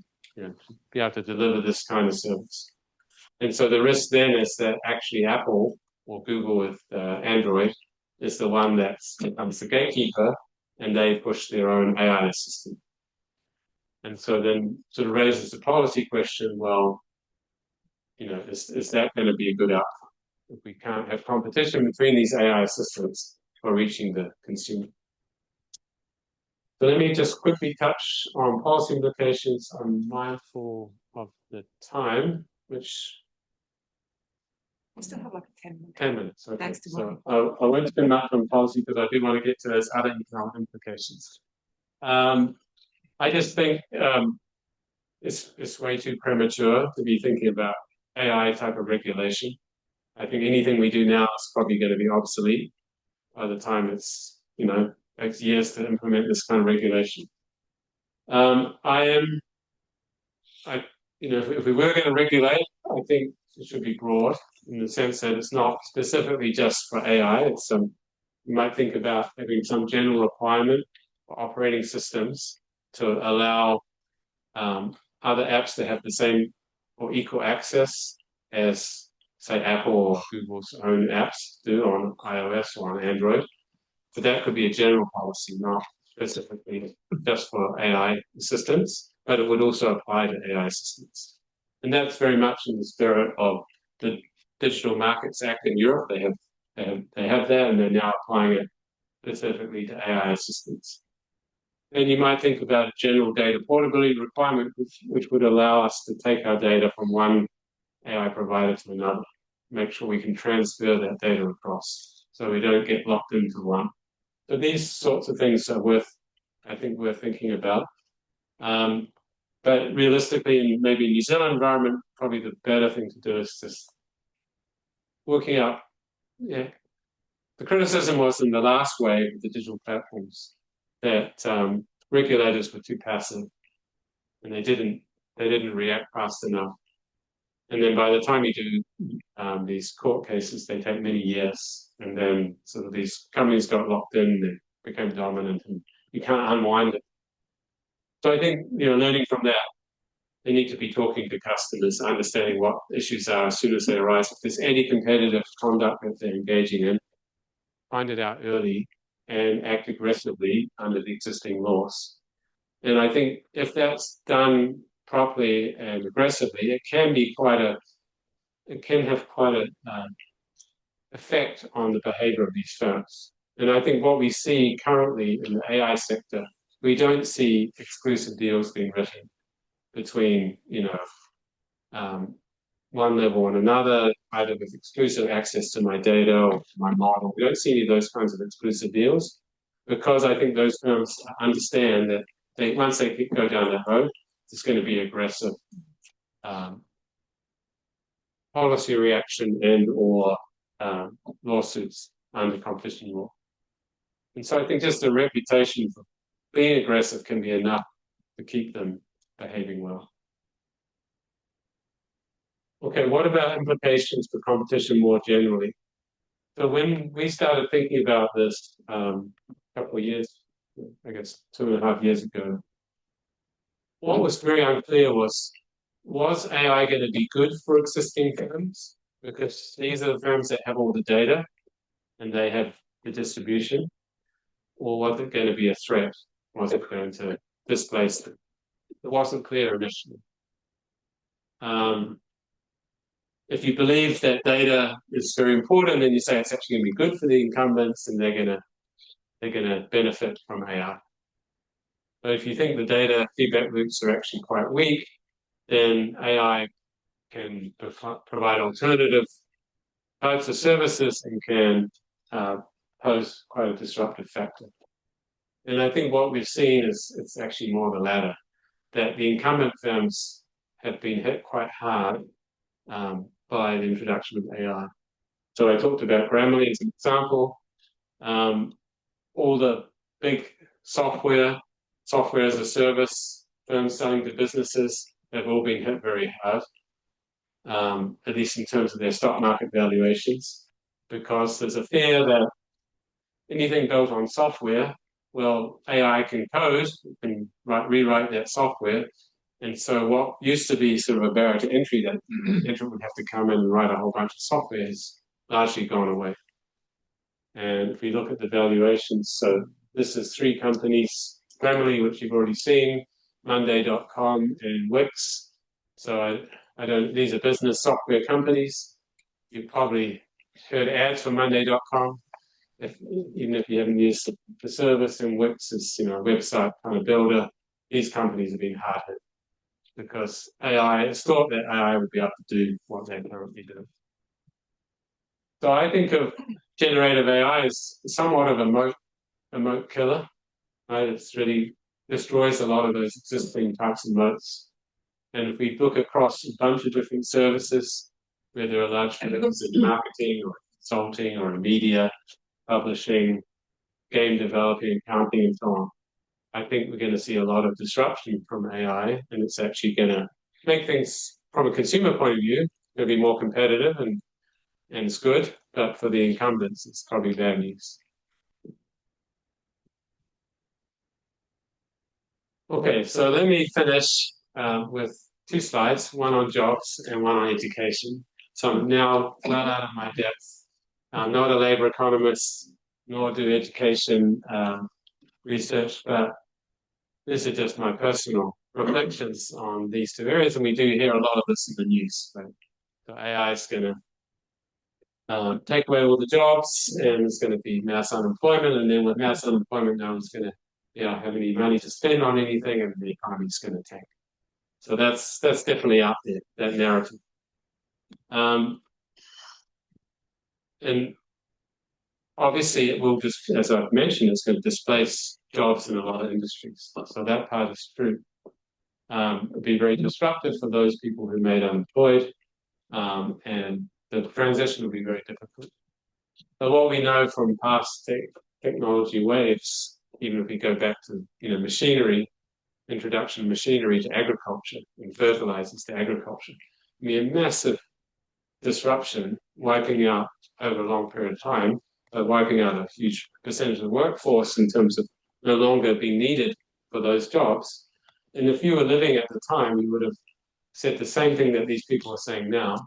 be able to deliver this kind of service. And so the risk then is that actually Apple or Google with Android is the one that becomes the gatekeeper, and they push their own AI assistant. And so then sort of raises the policy question, well, is that going to be a good outcome if we can't have competition between these AI assistants for reaching the consumer? So let me just quickly touch on policy implications. I'm mindful of the time, which We still have like 10 minutes. 10 minutes. Okay. Thanks to so I won't spend much on policy because I do want to get to those other economic implications. I just think it's way too premature to be thinking about AI type of regulation. I think anything we do now is probably going to be obsolete by the time it's, takes years to implement this kind of regulation. If we were going to regulate, I think it should be broad in the sense that it's not specifically just for AI. It's you might think about having some general requirement for operating systems to allow other apps to have the same or equal access as, say, Apple or Google's own apps do on iOS or on Android. But that could be a general policy, not specifically just for AI assistants, but it would also apply to AI assistants. And that's very much in the spirit of the Digital Markets Act in Europe. They have that, and they're now applying it specifically to AI assistants. And you might think about a general data portability requirement, which would allow us to take our data from one AI provider to another, make sure we can transfer that data across so we don't get locked into one. So these sorts of things are worth thinking about. But realistically, in maybe New Zealand environment, probably the better thing to do is just working out, yeah, the criticism was in the last wave of the digital platforms that regulators were too passive and they didn't react fast enough. And then by the time you do these court cases, they take many years. And then sort of these companies got locked in, they became dominant, and you can't unwind it. So I think, learning from that, they need to be talking to customers, understanding what issues are as soon as they arise. If there's any competitive conduct that they're engaging in, find it out early and act aggressively under the existing laws. And I think if that's done properly and aggressively, it can have quite a effect on the behavior of these firms. And I think what we see currently in the AI sector, we don't see exclusive deals being written between, one level and another, either with exclusive access to my data or to my model. We don't see any of those kinds of exclusive deals because I think those firms understand that once they go down that road, there's going to be aggressive policy reaction and or lawsuits under competition law. And so I think just a reputation for being aggressive can be enough to keep them behaving well. Okay, what about implications for competition more generally? So when we started thinking about this a couple of years, I guess 2.5 years ago, what was very unclear was AI going to be good for existing firms? Because these are the firms that have all the data and they have the distribution, or was it going to be a threat? Was it going to displace them? It wasn't clear initially. If you believe that data is very important, then you say it's actually going to be good for the incumbents, and they're going to benefit from AI. But if you think the data feedback loops are actually quite weak, then AI can provide alternative types of services and can pose quite a disruptive factor. And I think what we've seen is it's actually more the latter, that the incumbent firms have been hit quite hard by the introduction of AI. So I talked about Grammarly as an example. All the big software as a service firms selling to businesses have all been hit very hard, at least in terms of their stock market valuations, because there's a fear that anything built on software, well, AI can code, can rewrite that software. And so what used to be sort of a barrier to entry, that entrant would have to come in and write a whole bunch of software, has largely gone away. And if we look at the valuations, so this is 3 companies, Grammarly, which you've already seen, Monday.com and Wix. So these are business software companies. You've probably heard ads for Monday.com, even if you haven't used the service. And Wix is, a website kind of builder. These companies have been hard hit because it's thought that AI would be able to do what they currently do. So I think of generative AI as somewhat of a moat killer. Right? It's really destroys a lot of those existing types of moats. And if we look across a bunch of different services, where there are large firms in marketing or consulting or media, publishing, game developing, accounting, and so on, I think we're going to see a lot of disruption from AI, and it's actually going to make things, from a consumer point of view, going to be more competitive, and it's good, but for the incumbents, it's probably bad news. Okay, so let me finish with 2 slides, one on jobs and one on education. So I'm now well out of my depth. I'm not a labor economist, nor do education research, but these are just my personal reflections on these 2 areas, and we do hear a lot of this in the news. So AI is going to take away all the jobs, and it's going to be mass unemployment, and then with mass unemployment, no one's going to have any money to spend on anything, and the economy's going to tank. So that's definitely out there, that narrative. And obviously, it will just, as I've mentioned, it's going to displace jobs in a lot of industries. So that part is true. It'll be very disruptive for those people who made unemployed, and the transition will be very difficult. But what we know from past technology waves, even if we go back to machinery, introduction of machinery to agriculture and fertilizers to agriculture, I mean, a massive disruption, wiping out over a long period of time, wiping out a huge percentage of the workforce in terms of no longer being needed for those jobs. And if you were living at the time, you would have said the same thing that these people are saying now.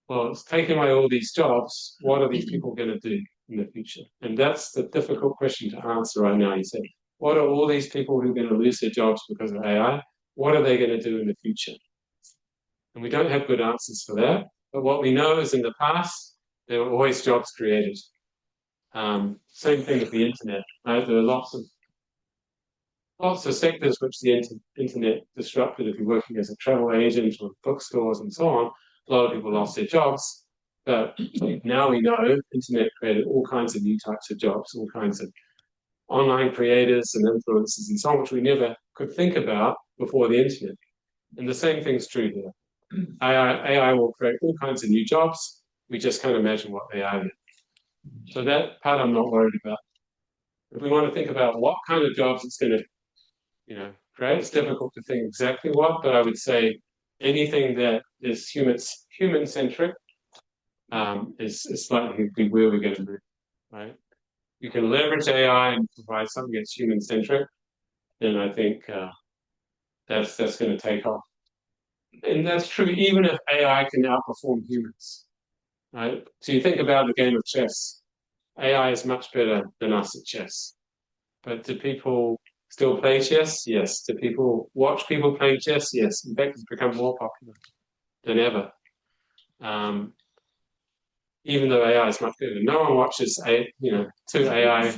Well, it's taking away all these jobs. What are these people going to do in the future? And that's the difficult question to answer right now. You say, what are all these people who are going to lose their jobs because of AI? What are they going to do in the future? And we don't have good answers for that. But what we know is in the past, there were always jobs created. Same thing with the internet. Right? There are lots of sectors which the internet disrupted. If you're working as a travel agent or bookstores and so on, a lot of people lost their jobs. But now we know internet created all kinds of new types of jobs, all kinds of online creators and influencers and so on, which we never could think about before the internet. And the same thing's true here. AI will create all kinds of new jobs. We just can't imagine what they are yet. So that part I'm not worried about. If we want to think about what kind of jobs it's going to create, it's difficult to think exactly what, but I would say anything that is human-centric is likely to be where we're going to move, right? You can leverage AI and provide something that's human-centric, then I think that's going to take off. And that's true even if AI can outperform humans, right? So you think about the game of chess. AI is much better than us at chess. But do people still play chess? Yes. Do people watch people playing chess? Yes. In fact, it's become more popular than ever. Even though AI is much better. No one watches two AI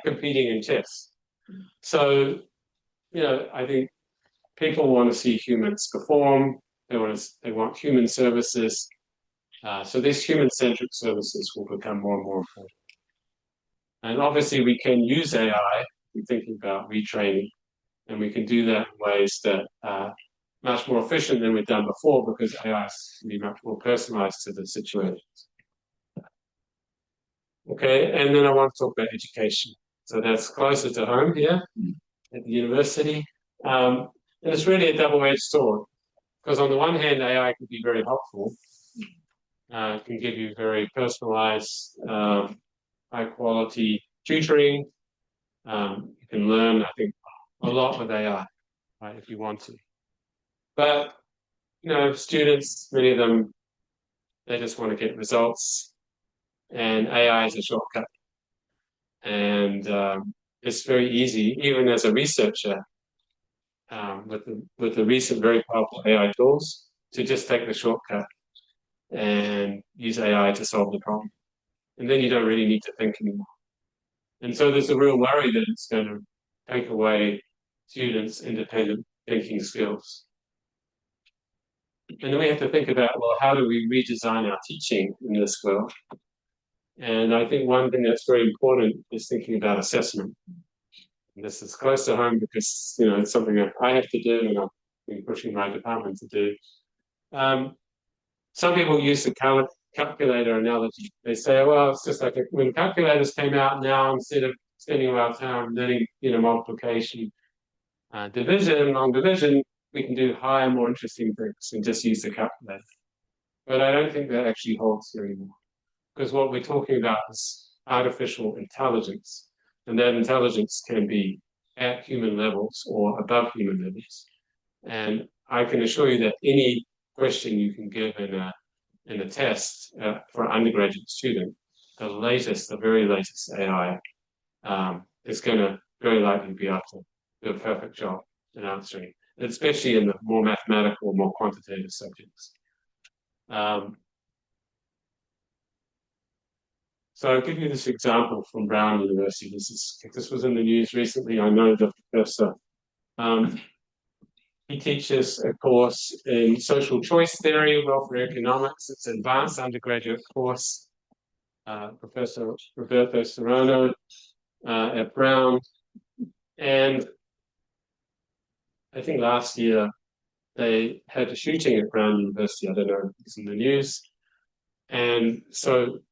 competing in chess. So, I think people want to see humans perform. They want human services. So these human-centric services will become more and more important. And obviously, we can use AI. We're thinking about retraining, and we can do that in ways that are much more efficient than we've done before because AI can be much more personalized to the situations. Okay, and then I want to talk about education. So that's closer to home here at the university. And it's really a double-edged sword because on the one hand, AI can be very helpful. It can give you very personalized, high-quality tutoring. You can learn, I think, a lot with AI, right, if you want to. But, students, many of them, they just want to get results, and AI is a shortcut. And it's very easy, even as a researcher, with the recent very powerful AI tools, to just take the shortcut and use AI to solve the problem. And then you don't really need to think anymore. And so there's a real worry that it's going to take away students' independent thinking skills. And then we have to think about, well, how do we redesign our teaching in this world? And I think one thing that's very important is thinking about assessment. And this is close to home because, it's something that I have to do and I've been pushing my department to do. Some people use the calculator analogy. They say, well, it's just like when calculators came out now, instead of spending a lot of time learning, multiplication, division, long division, we can do higher, more interesting things and just use the calculator. But I don't think that actually holds here anymore. Because what we're talking about is artificial intelligence. And that intelligence can be at human levels or above human levels. And I can assure you that any question you can give in a test for an undergraduate student, the very latest AI is going to very likely be able to do a perfect job in answering, especially in the more mathematical, more quantitative subjects. So I'll give you this example from Brown University. This was in the news recently. I know the professor. He teaches a course in social choice theory, welfare economics. It's an advanced undergraduate course. Professor Roberto Serrano at Brown. And I think last year they had a shooting at Brown University. I don't know if it's in the news. And so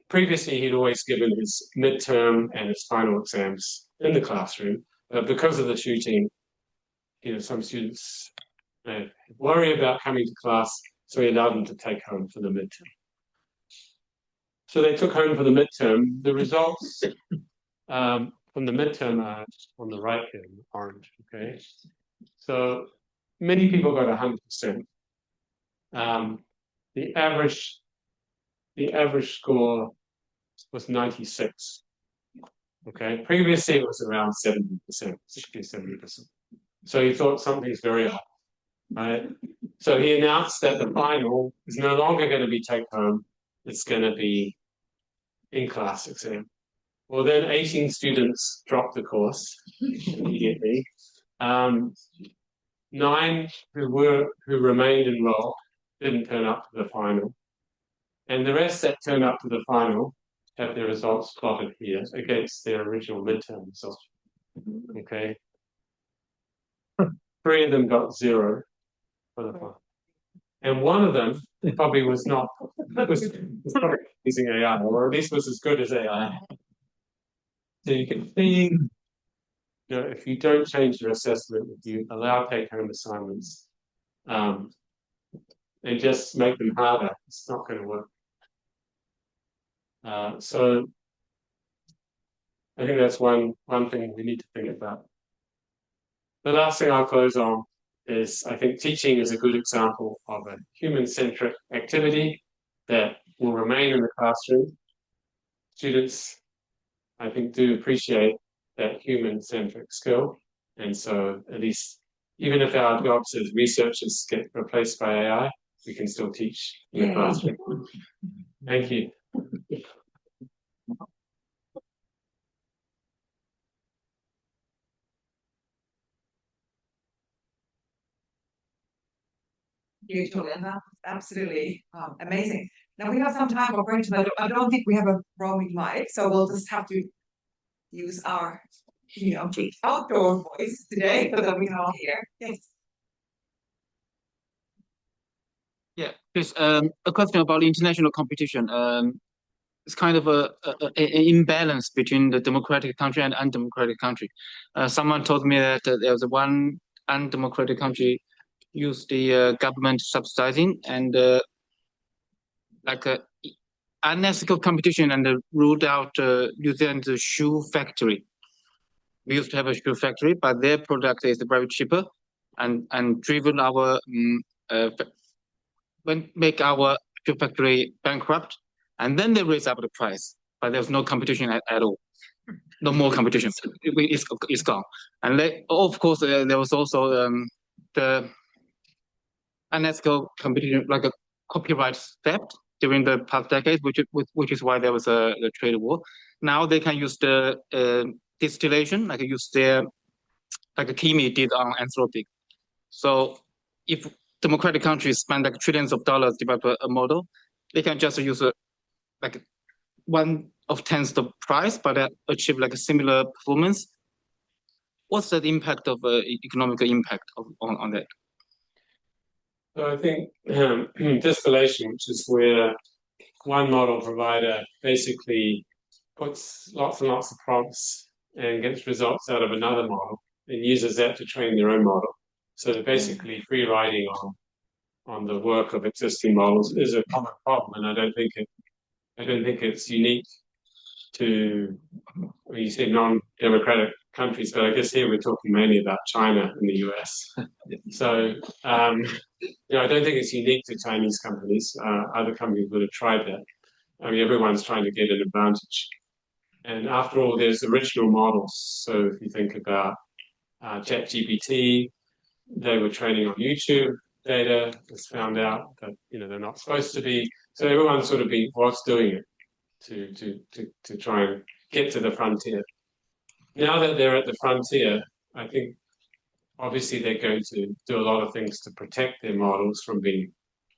previously he'd always given his midterm and his final exams in the classroom. But because of the shooting, some students worry about coming to class, so he allowed them to take home for the midterm. So they took home for the midterm. The results from the midterm are on the right here, in orange, okay? So many people got 100%. The average score was 96. Okay, previously it was around 70%, 60, 70%. So he thought something's very off, right? So he announced that the final is no longer going to be take home, it's going to be in-class exam. Well, then 18 students dropped the course immediately. 9 who remained enrolled didn't turn up to the final. And the rest that turned up to the final have their results plotted here against their original midterm results. Okay. 3 of them got 0 for the final. And one of them probably was probably using AI, or at least was as good as AI. So you can see, if you don't change your assessment, if you allow take-home assignments, and just make them harder, it's not going to work. So I think that's one thing we need to think about. The last thing I'll close on is I think teaching is a good example of a human-centric activity that will remain in the classroom. Students, I think, do appreciate that human-centric skill. And so at least, even if our jobs as researchers get replaced by AI, we can still teach in the classroom. Thank you. Julian, that's absolutely amazing. Now we have some time for questions. I don't think we have a roaming mic, so we'll just have to use our, outdoor voice today so that we can all hear. Yes. Yeah, there's a question about international competition. It's kind of an imbalance between the democratic country and undemocratic country. Someone told me that there was one undemocratic country used the government subsidizing and unethical competition, and ruled out New Zealand's shoe factory. We used to have a shoe factory, but their product is very cheaper, and driven our make our shoe factory bankrupt, and then they raise up the price, but there's no competition at all. No more competition. It's gone. And of course, there was also the unethical competition, like a copyright theft during the past decades, which is why there was a trade war. Now they can use the distillation, like Kimi did on Anthropic. So if democratic countries spend like trillions of dollars to develop a model, they can just use like 1/10 the price, but achieve like a similar performance. What's the impact of economic impact on that? So I think distillation, which is where one model provider basically puts lots and lots of prompts and gets results out of another model and uses that to train their own model. So they're basically free riding on the work of existing models is a common problem, and I don't think it's unique to, well, you say non-democratic countries, but I guess here we're talking mainly about China and the US. So I don't think it's unique to Chinese companies. Other companies would have tried that. I mean, everyone's trying to get an advantage. And after all, there's original models. So if you think about ChatGPT, they were training on YouTube data. It's found out that they're not supposed to be. So everyone's sort of was doing it to try and get to the frontier. Now that they're at the frontier, I think obviously they're going to do a lot of things to protect their models from being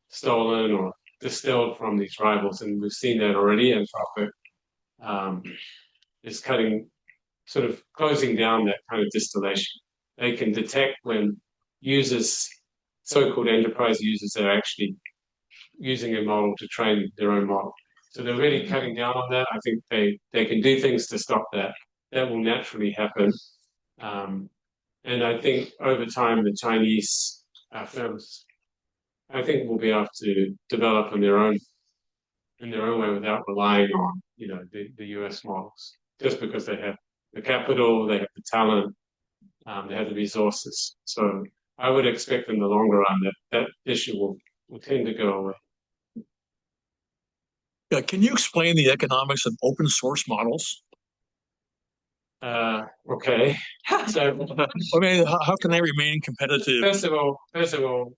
stolen or distilled from these rivals, and we've seen that already. Anthropic is closing down that kind of distillation. They can detect when users, so-called enterprise users, are actually using a model to train their own model. So they're really cutting down on that. I think they can do things to stop that. That will naturally happen. And I think over time, the Chinese firms, I think, will be able to develop in their own way without relying on, the US models, just because they have the capital, they have the talent, they have the resources. So I would expect in the longer run that issue will tend to go away. Yeah, can you explain the economics of open source models? Okay. So I mean, how can they remain competitive? first of all,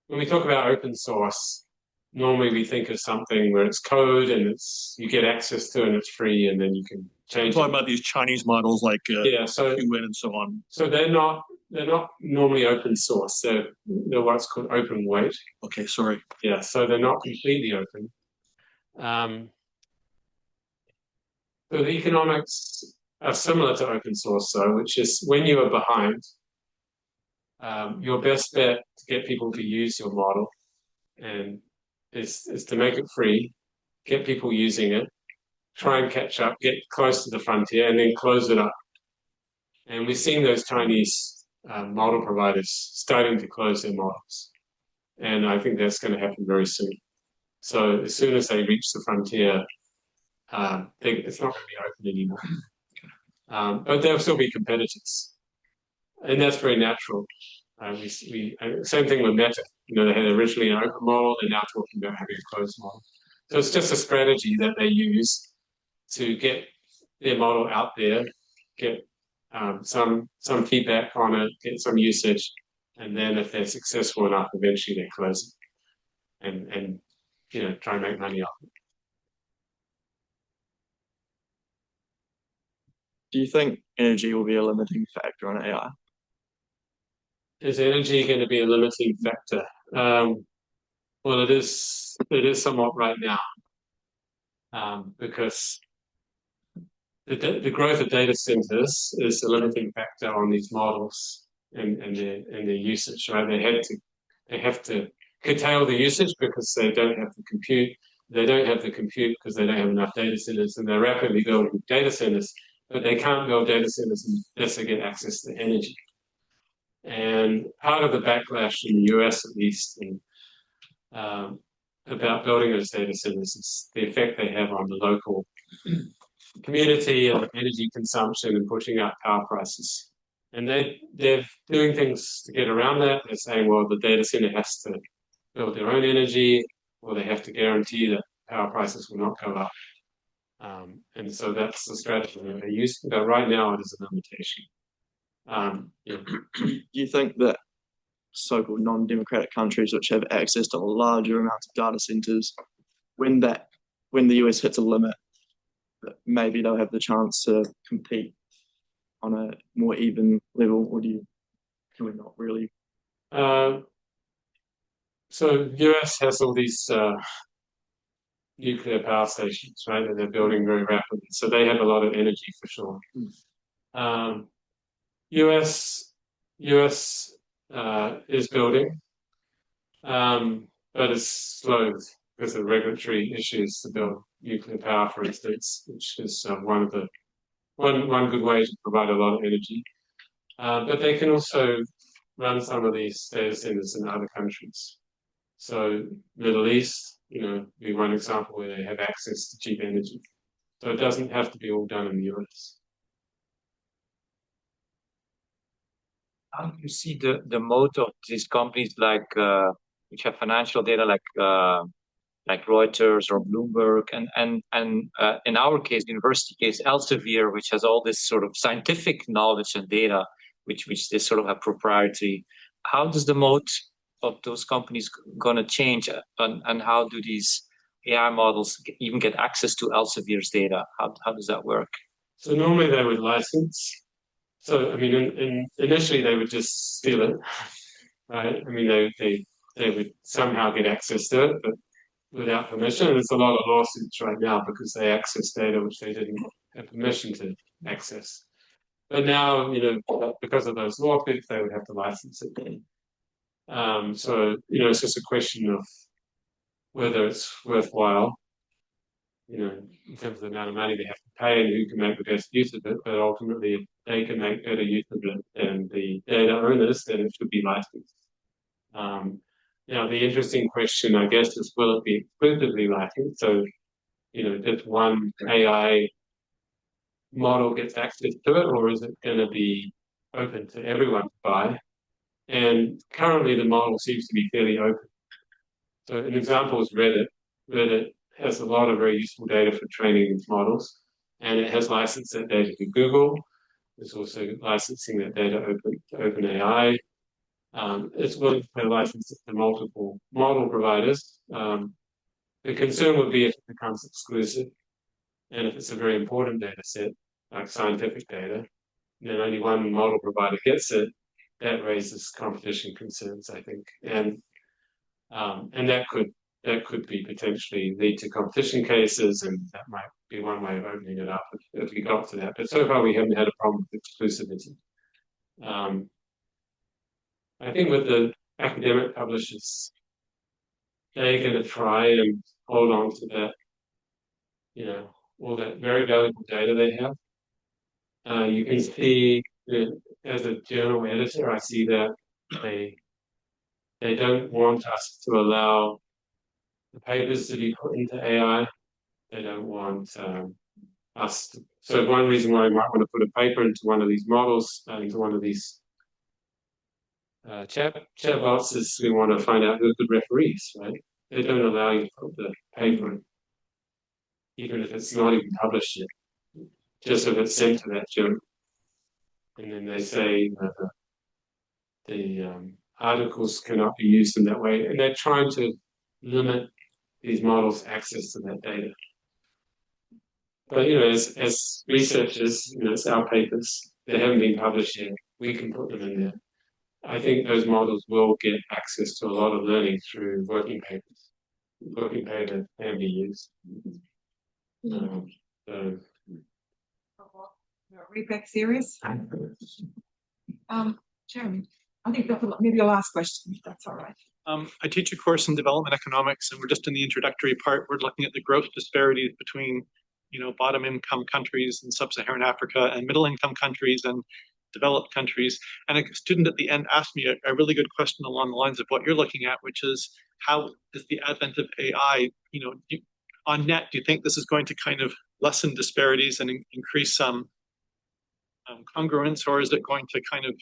when we talk about open source, normally we think of something where it's code and you get access to it and it's free, and then you can I'm change talking it. about these Chinese models like So UN and so on. so they're not normally open source. They're what's called open weight. Okay, sorry. Yeah, so they're not completely open. So the economics are similar to open source, though, which is when you are behind, your best bet to get people to use your model and is to make it free, get people using it, try and catch up, get close to the frontier, and then close it up. And we've seen those Chinese model providers starting to close their models. And I think that's going to happen very soon. So as soon as they reach the frontier, it's not going to be open anymore. But there'll still be competitors. And that's very natural. Same thing with Meta. They had originally an open model, they're now talking about having a closed model. So it's just a strategy that they use to get their model out there, get some feedback on it, get some usage, and then if they're successful enough, eventually they close it and try and make money off it. Do you think energy will be a limiting factor on AI? Is energy going to be a limiting factor? Well, it is somewhat right now, because the growth of data centers is a limiting factor on these models and their usage. Right? They have to curtail the usage because they don't have the compute. They don't have the compute because they don't have enough data centers, and they're rapidly building data centers, but they can't build data centers unless they get access to energy. And part of the backlash in the US, at least, about building those data centers is the effect they have on the local community and energy consumption and pushing up power prices. And they're doing things to get around that. They're saying, well, the data center has to build their own energy, or they have to guarantee that power prices will not go up. And so that's the strategy that they use. But right now, it is a limitation. Do you think that so-called non-democratic countries which have access to larger amounts of data centers, when the US hits a limit, that maybe they'll have the chance to compete on a more even level, or can we not really? So US has all these nuclear power stations, right, that they're building very rapidly. So they have a lot of energy for sure. US is building, but it's slow because of regulatory issues to build nuclear power, for instance, which is one good way to provide a lot of energy. But they can also run some of these data centers in other countries. So Middle East, be one example where they have access to cheap energy. So it doesn't have to be all done in the US. How do you see the mode of these companies which have financial data like Reuters or Bloomberg and in our case, university case, Elsevier, which has all this sort of scientific knowledge and data, which they sort of have proprietary. How does the mode of those companies going to change, and how do these AI models even get access to Elsevier's data? How does that work? So normally they would license. So I mean, initially they would just steal it, right? I mean, they would somehow get access to it, but without permission. And there's a lot of lawsuits right now because they access data which they didn't have permission to access. But now, because of those lawsuits, they would have to license it. So it's just a question of whether it's worthwhile, you know, in terms of the amount of money they have to pay and who can make the best use of it, but ultimately, if they can make better use of it than the data owners, then it should be licensed. Now, the interesting question, I guess, is will it be exclusively licensed? So, you know, if one AI model gets access to it, or is it going to be open to everyone to buy? And currently, the model seems to be fairly open. So, an example is Reddit. Reddit has a lot of very useful data for training these models, and it has licensed that data to Google. It's also licensing that data to OpenAI. It's willing to license it to multiple model providers. The concern would be if it becomes exclusive, and if it's a very important data set, like scientific data, then only one model provider gets it. That raises competition concerns, I think, and that could be potentially lead to competition cases, and that might be one way of opening it up if we got to that. But so far, we haven't had a problem with exclusivity. I think with the academic publishers, they're going to try and hold on to that, you know, all that very valuable data they have. You can see that as a journal editor, I see that they don't want us to allow the papers to be put into AI. They don't want us to. So one reason why we might want to put a paper into one of these models, into one of these chatbots, is we want to find out who are good referees, right? They don't allow you to put the paper in, even if it's not even published yet, just if it's sent to that journal. And then they say that the articles cannot be used in that way. And they're trying to limit these models' access to that data. But, you know, as researchers, you know, it's our papers. They haven't been published yet. We can put them in there. I think those models will get access to a lot of learning through working papers. Working paper can be used. So, Repack series. Jeremy, I think that's maybe the last question, if that's all right. I teach a course in development economics, and we're just in the introductory part. We're looking at the growth disparities between, you know, bottom income countries in sub-Saharan Africa and middle income countries and developed countries. And a student at the end asked me a really good question along the lines of what you're looking at, which is how is the advent of AI, you know, on net, do you think this is going to kind of lessen disparities and increase some congruence, or is it going to kind of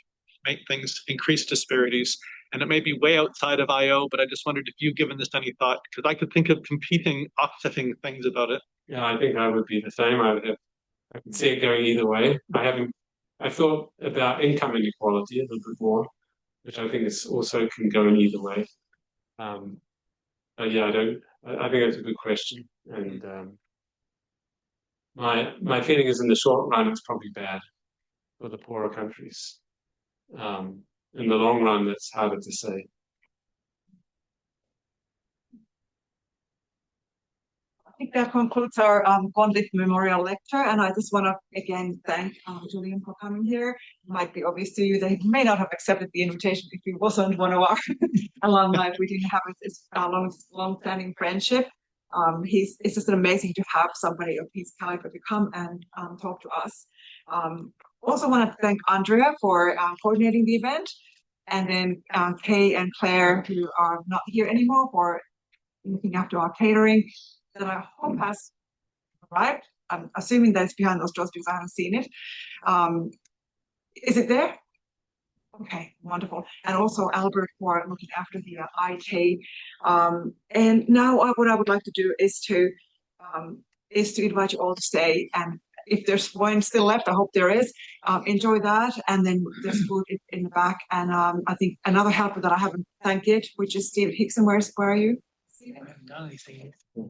make things increase disparities? And it may be way outside of IO, but I just wondered if you've given this any thought, because I could think of competing, offsetting things about it. yeah, I think I would be the same. I can see it going either way. I thought about income inequality a little bit more, which I think is also can go in either way. But yeah, I think that's a good question. And my feeling is in the short run, it's probably bad for the poorer countries. In the long run, that's harder to say. I think that concludes our Condliffe Memorial Lecture, and I just want to again thank Julian for coming here. It might be obvious to you that he may not have accepted the invitation if he wasn't one of our alumni. If we didn't have this long-standing friendship. It's just amazing to have somebody of his caliber to come and talk to us. Also want to thank Andrea for coordinating the event, and then Kay and Claire, who are not here anymore, for looking after our catering, that I hope has arrived. I'm assuming that it's behind those doors because I haven't seen it. Is it there? Okay, wonderful. And also Albert for looking after the IT. And now what I would like to do is to invite you all to stay, and if there's wine still left, I hope there is. Enjoy that, and then there's food in the back. And I think another helper that I haven't thanked yet, which is Steve Hickson. Where are you? Will.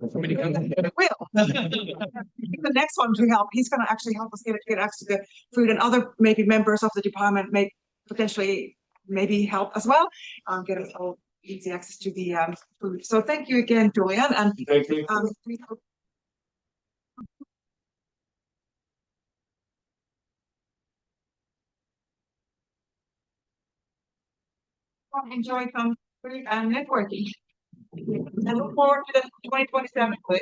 The next one to help. He's going to actually help us get access to the food, and other maybe members of the department may potentially maybe help as well. Get us all easy access to the food. So thank you again, Julian, and Thank you. enjoy some food and networking. I look forward to the 2027 quiz.